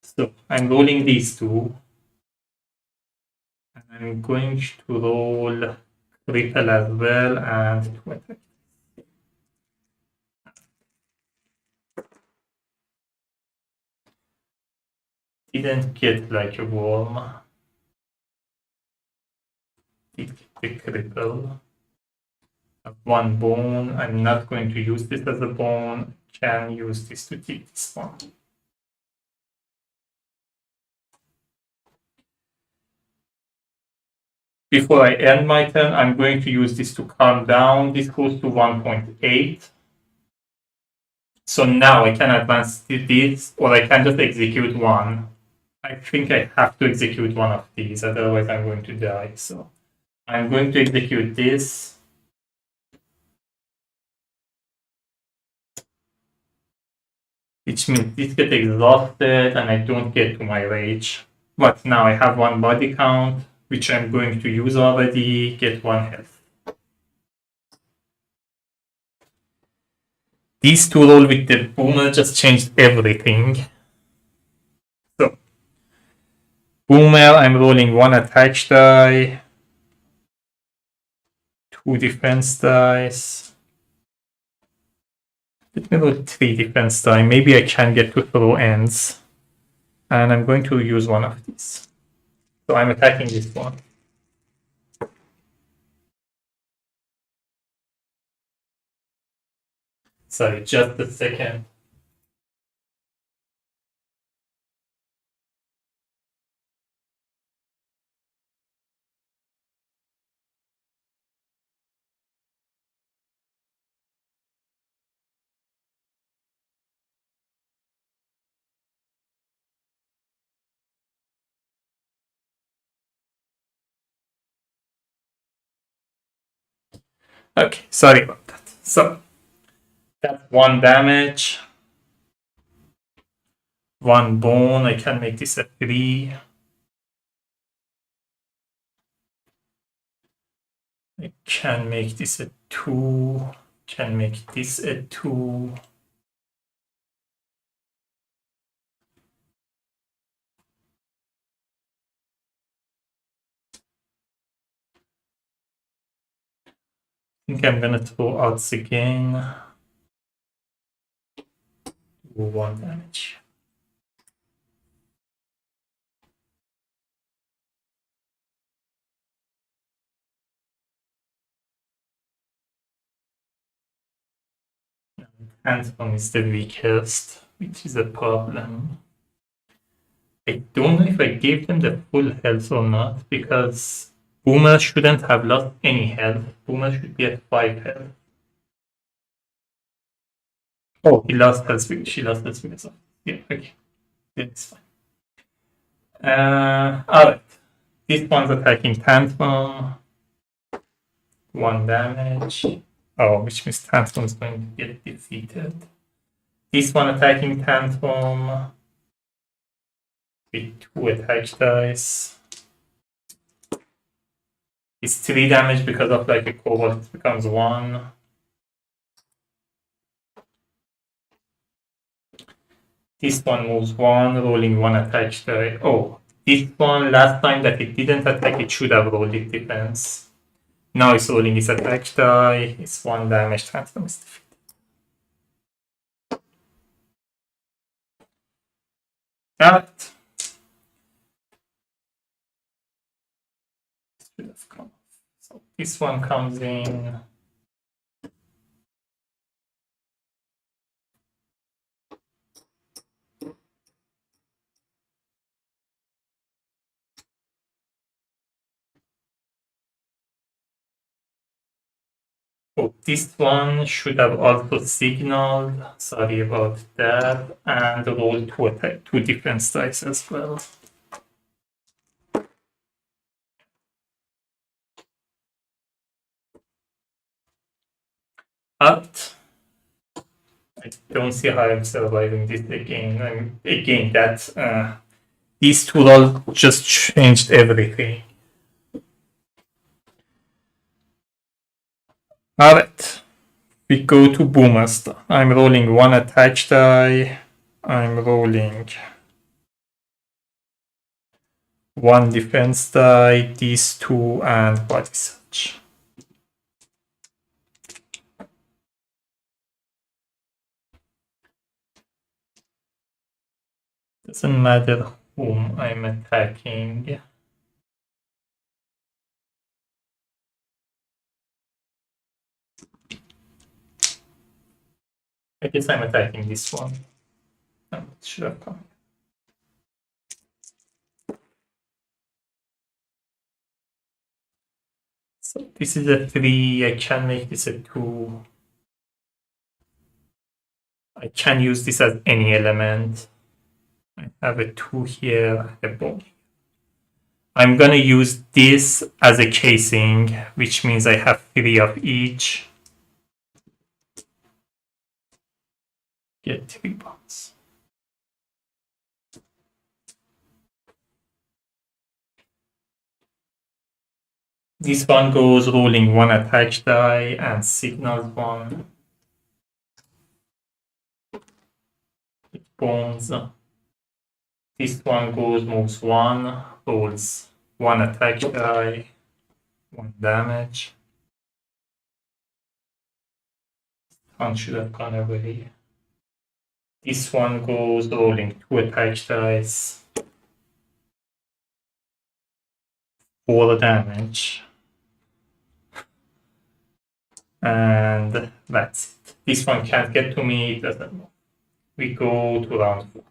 Speaker 1: So I'm rolling these 2. And I'm going to roll critical as well and 2 attack. Didn't get like a worm. Did get the critical. Have 1 bone. I'm not going to use this as a bone. Can use this to take this one. Before I end my turn, I'm going to use this to calm down. This goes to 1.8. So now I can advance this, or I can just execute 1. I think I have to execute 1 of these, otherwise I'm going to die. So I'm going to execute this. Which means this gets exhausted and I don't get to my rage. But now I have 1 body count, which I'm going to use already, get 1 health. These 2 roll with the Boomer just changed everything. So, Boomer, I'm rolling 1 attack die, 2 defense dice. Let me roll 3 defense die. Maybe I can get to throw ends. And I'm going to use 1 of these. So I'm attacking this one. Sorry, just a second. Okay, sorry about that. So that's 1 damage. 1 bone. I can make this a 3. I can make this a 2, can make this a 2. I think I'm gonna throw odds again. 1 damage. Tantrum is the weakest, which is a problem. I don't know if I gave them the full health or not, because Boomer shouldn't have lost any health. Boomer should be at 5 health. Oh, he lost health. She lost health because of. Yeah, okay. That's fine. Alright. This one's attacking Tantrum. 1 damage. Oh, which means Tantrum is going to get defeated. This one attacking Tantrum with 2 attack dice. It's 3 damage because of like a cobalt, it becomes 1. This one moves 1, rolling 1 attack die. Oh, this one, last time that it didn't attack, it should have rolled it defense. Now it's rolling its attack die. It's 1 damage. Tantrum is defeated. Alright. Should have come. So this one comes in. Oh, this one should have also signaled. Sorry about that. And roll 2 attack, 2 defense dice as well. But I don't see how I'm surviving this again. Again, that these 2 rolls just changed everything. Alright, we go to Boomer's. I'm rolling 1 attack die. I'm rolling 1 defense die, these 2, and body search. Doesn't matter whom I'm attacking. I guess I'm attacking this one. It should have come. So this is a 3. I can make this a 2. I can use this as any element. I have a 2 here, a bone. I'm gonna use this as a casing, which means I have 3 of each. Get 3 bones. This one goes rolling 1 attack die and signals 1. It bones. This one goes, moves 1, rolls 1 attack die, 1 damage. One should have gone away. This one goes rolling 2 attack dice, 4 damage. And that's it. This one can't get to me, it doesn't move. We go to round 4.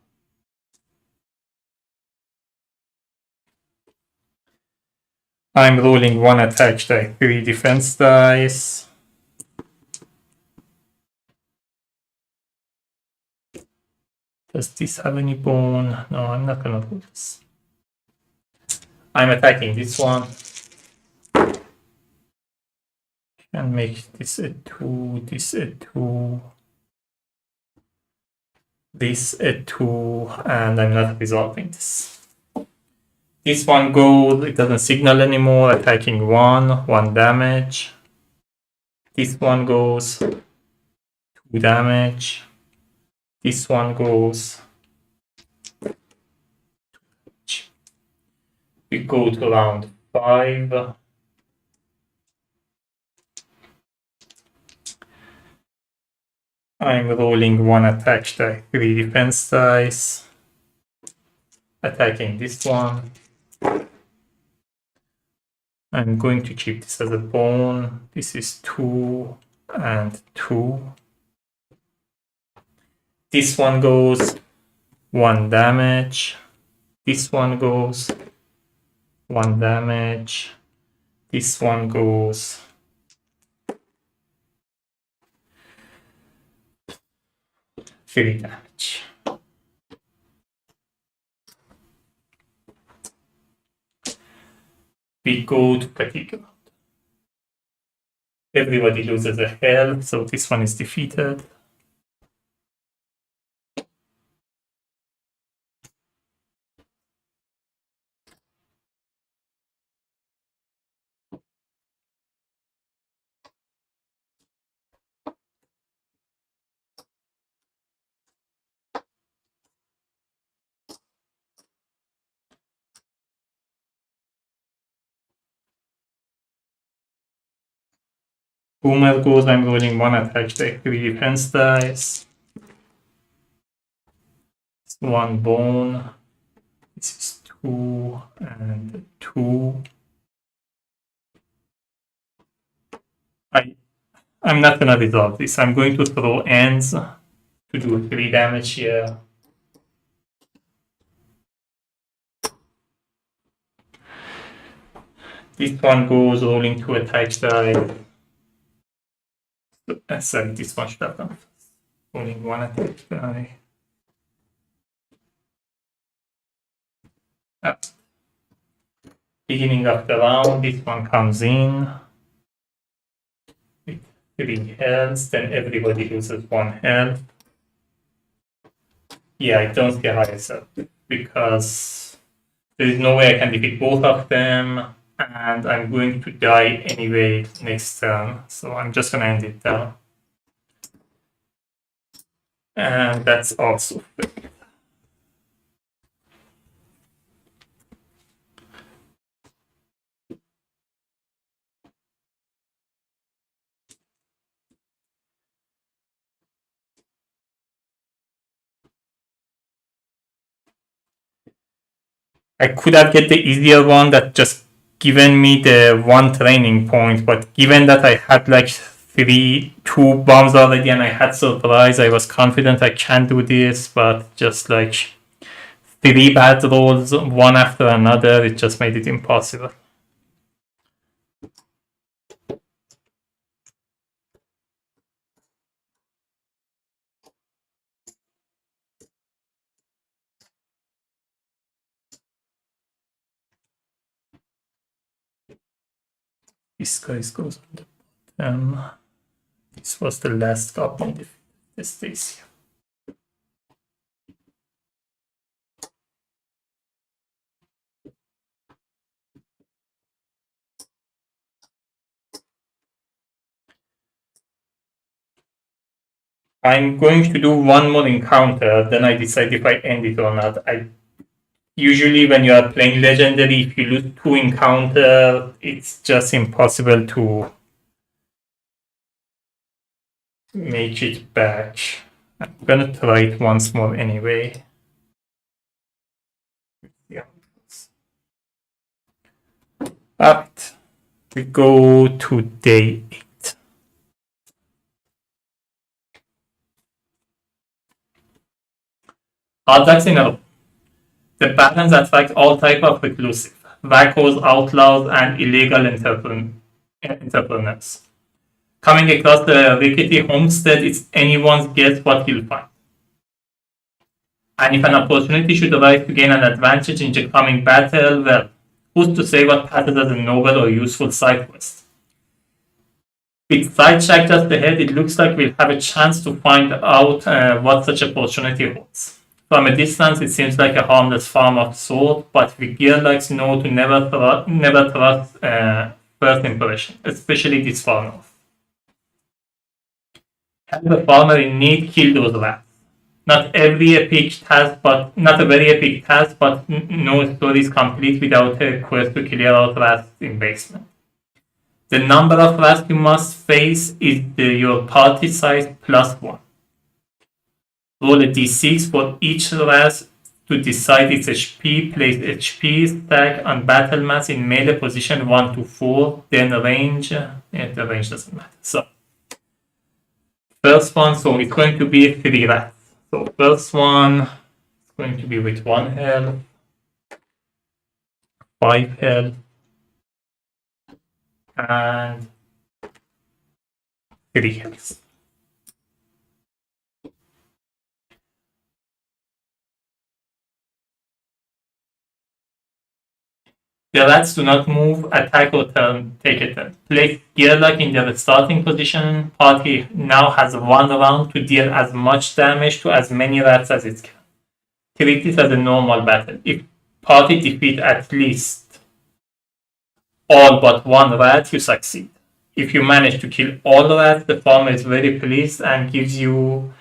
Speaker 1: I'm rolling 1 attack die, 3 defense dice. Does this have any bone? No, I'm not gonna do this. I'm attacking this one. Can make this a 2, this a 2, this a 2, and I'm not resolving this. This one goes, it doesn't signal anymore, attacking 1 damage. This one goes 2 damage. This one goes 2 damage. We go to round 5. I'm rolling 1 attack die, 3 defense dice. Attacking this one. I'm going to keep this as a bone. This is 2 and 2. This one goes 1 damage. This one goes 1 damage. This one goes 3 damage. We go to fatigue round. Everybody loses a health, so this one is defeated. Boomer goes, I'm rolling 1 attack die, 3 defense dice. 1 bone. This is 2 and 2. I'm not gonna resolve this. I'm going to throw ends to do 3 damage here. This one goes rolling 2 attack die. Sorry, this one should have done first. Rolling 1 attack die. Beginning of the round, this one comes in with 3 health, then everybody loses 1 health. Yeah, I don't see how I said because there is no way I can defeat both of them, and I'm going to die anyway next turn, so I'm just gonna end it down. And that's also fair. I could have get the easier one that just given me the 1 training point, but given that I had like 2 bombs already and I had surprise, I was confident I can do this, but just like 3 bad rolls, one after another, it just made it impossible. This guy goes on the bottom. This was the last Goblin defeat. This stays here. I'm going to do 1 more encounter, then I decide if I end it or not. Usually when you are playing Legendary, if you lose 2 encounters, it's just impossible to make it back. I'm gonna try it once more anyway. Yeah. Alright, we go to day 8. All ducks in a row. The patterns attract all type of reclusive, wackos, outlaws, and illegal entrepreneurs. Coming across the rickety homestead, it's anyone's guess what you'll find. And if an opportunity should arise to gain an advantage in the coming battle, well, who's to say what passes as a noble or useful side quest? With side shack just ahead, it looks like we'll have a chance to find out what such opportunity holds. From a distance, it seems like a harmless farm of sort, but the gearlocks know to never trust first impression, especially this far north. Have the farmer in need kill those rats. Not a very epic task, but no story is complete without a quest to clear out rats in basement. The number of rats you must face is your party size plus one. Roll a d6 for each rat to decide its HP. Place HP stack on battle mass in melee position 1 to 4. Then range. The range doesn't matter. So, first one, so it's going to be 3 rats. So, first one is going to be with 1 health, 5 health, and 3 health. The rats do not move, attack, or take a turn. Place Gearlock in their starting position. Party now has 1 round to deal as much damage to as many rats as it can. Treat this as a normal battle. If party defeat at least all but 1 rat, you succeed. If you manage to kill all rats, the farmer is very pleased and gives you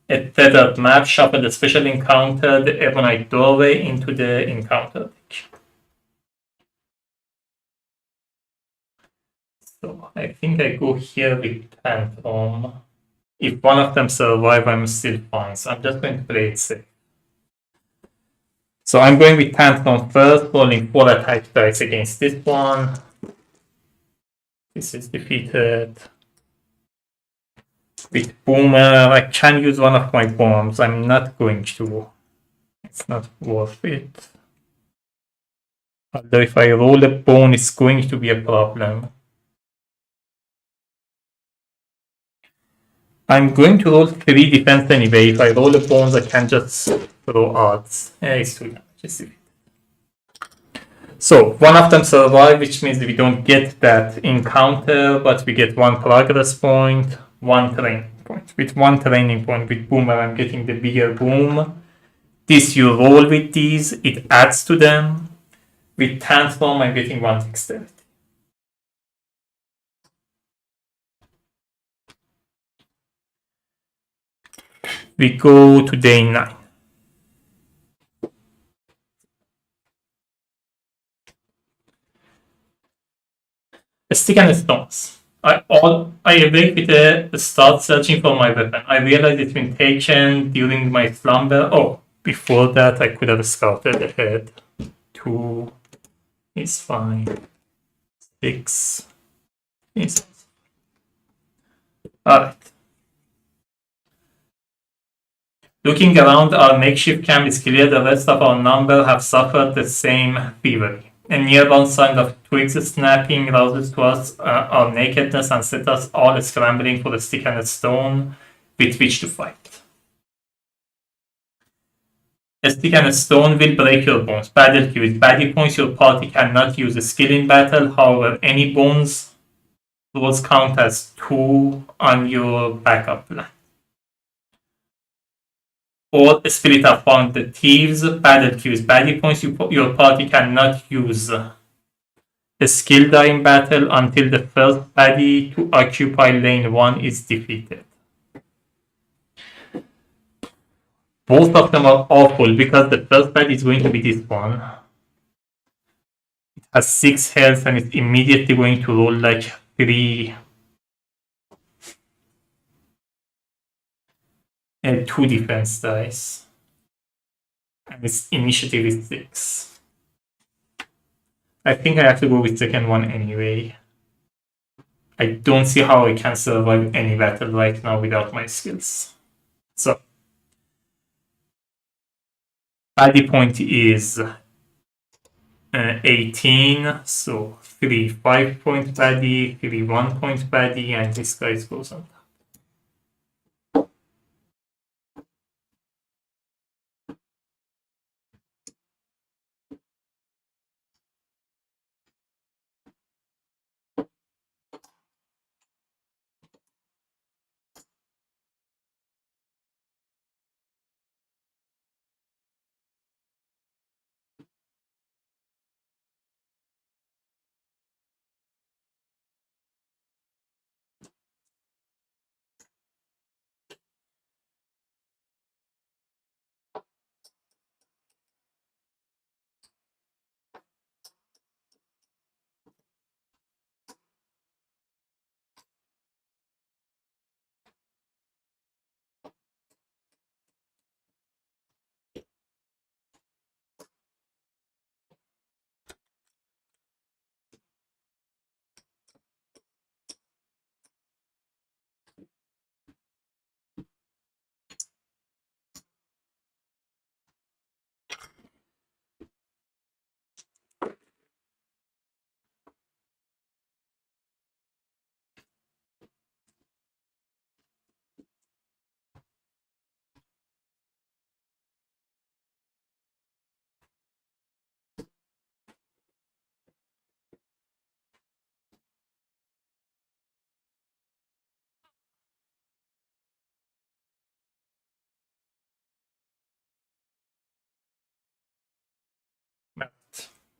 Speaker 1: a tethered map. Shuffle the special encounter, the Ebonite doorway, into the encounter deck. So I think I go here with Tantrum. If one of them survive, I'm still fine. So I'm just going to play it safe. So I'm going with Tantrum first, rolling 4 attack dice against this one. This is defeated. With Boomer, I can use one of my bombs. I'm not going to. It's not worth it. Although if I roll a bone, it's going to be a problem. I'm going to roll 3 defense anyway. If I roll a bones, I can just throw odds. It's 2 damage. So, one of them survive, which means we don't get that encounter, but we get 1 progress point, 1 training point. With 1 training point with Boomer, I'm getting the bigger boom. This you roll with these, it adds to them. With Tantrum, I'm getting 1 dexterity. We go to day 9. A stick and stones. I awake with a start searching for my weapon. I realize it's been taken during my slumber. Oh, before that I could have scouted ahead. 2 is fine. 6 is alright. Looking around our makeshift camp, it's clear the rest of our number have suffered the same thievery. A nearby sound of twigs snapping rouses to us our nakedness and set us all scrambling for a stick and a stone with which to fight. A stick and a stone will break your bones. Battle queue. With baddie points, your party cannot use a skill in battle. However, any bones rolls count as 2 on your backup plan. Or Spirit of Found the Thieves, battle queues, baddie points, your party cannot use a skill die in battle until the first baddie to occupy lane 1 is defeated. Both of them are awful because the first baddie is going to be this one. It has 6 health and it's immediately going to roll like 3 and 2 defense dice. And its initiative is 6. I think I have to go with second one anyway. I don't see how I can survive any battle right now without my skills. So, baddie point is 18, so 3 5-point baddie, 3 1-point baddie, and this guy goes on.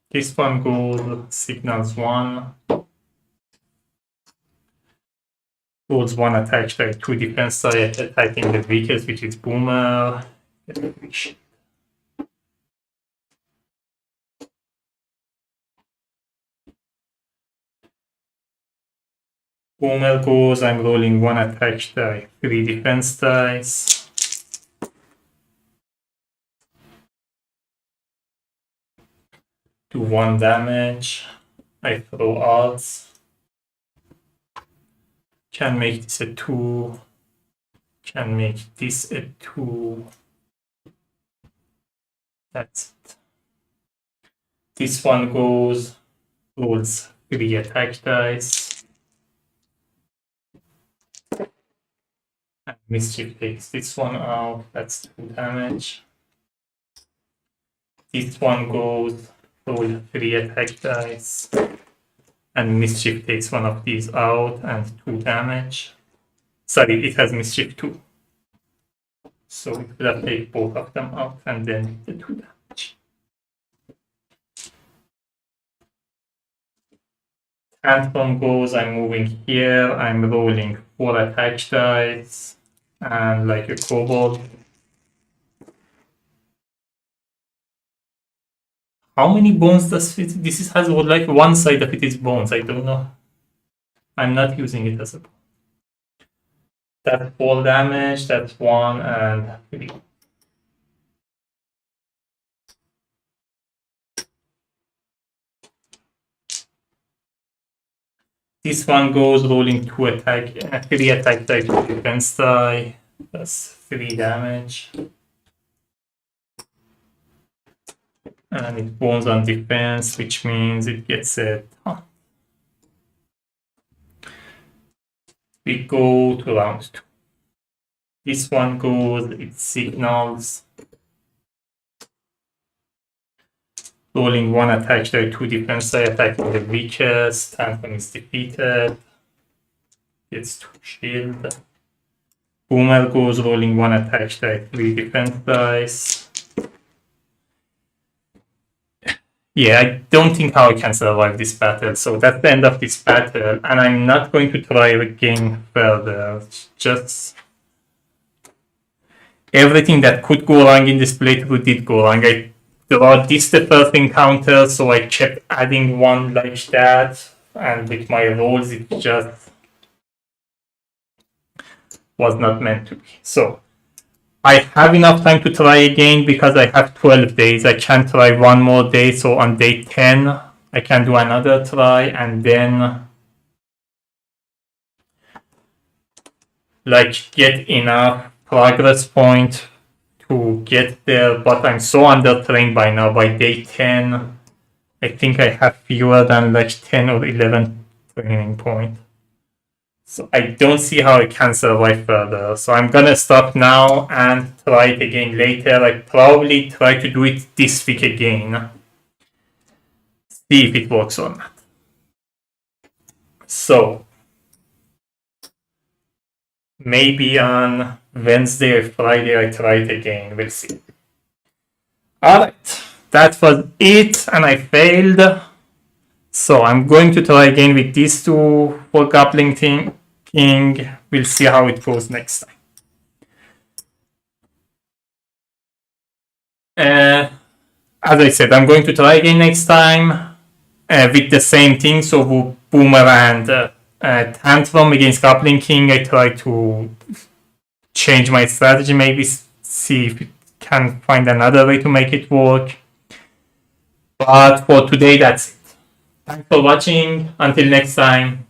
Speaker 1: This one goes signals 1. Goes 1 attack strike, 2 defense strike, attacking the weakest, which is Boomer. Boomer goes, I'm rolling 1 attack die, 3 defense dice. Do 1 damage. I throw odds. Can make this a 2. Can make this a 2. That's it. This one goes, rolls 3 attack dice. And Mischief takes this one out, that's 2 damage. This one goes, roll 3 attack dice. And Mischief takes one of these out and 2 damage. Sorry, it has Mischief 2. So it will take both of them out and then the 2 damage. Tantrum goes, I'm moving here, I'm rolling 4 attack dice. And like a kobold. How many bones does it? This has like one side of it is bones. I don't know. I'm not using it as a bone. That's 4 damage. That's 1 and 3. This one goes rolling 3 attack die to defense die. That's 3 damage. And it bones on defense, which means it gets a ton. We go to round 2. This one goes, it signals. Rolling 1 attack die, 2 defense die, attacking the weakest. Tantrum is defeated. Gets 2 shield. Boomer goes, rolling 1 attack die, 3 defense dice. Yeah, I don't think how I can survive this battle, so that's the end of this battle, and I'm not going to try again further. Just everything that could go wrong in this playthrough did go wrong. I draw this the first encounter, so I kept adding 1 like that, and with my rolls it just was not meant to be. So I have enough time to try again because I have 12 days. I can try 1 more day, so on day 10 I can do another try and then like get enough progress point to get there, but I'm so undertrained by now. By day 10 I think I have fewer than like 10 or 11 training points. So I don't see how I can survive further. So I'm gonna stop now and try it again later. I probably try to do it this week again. See if it works or not. So maybe on Wednesday or Friday I try it again. We'll see. Alright, that was it and I failed. So I'm going to try again with these 2 for Goblin King. We'll see how it goes next time. As I said, I'm going to try again next time with the same thing. So Boomer and Tantrum against Goblin King. I try to change my strategy, maybe see if it can find another way to make it work. But for today, that's it. Thanks for watching. Until next time.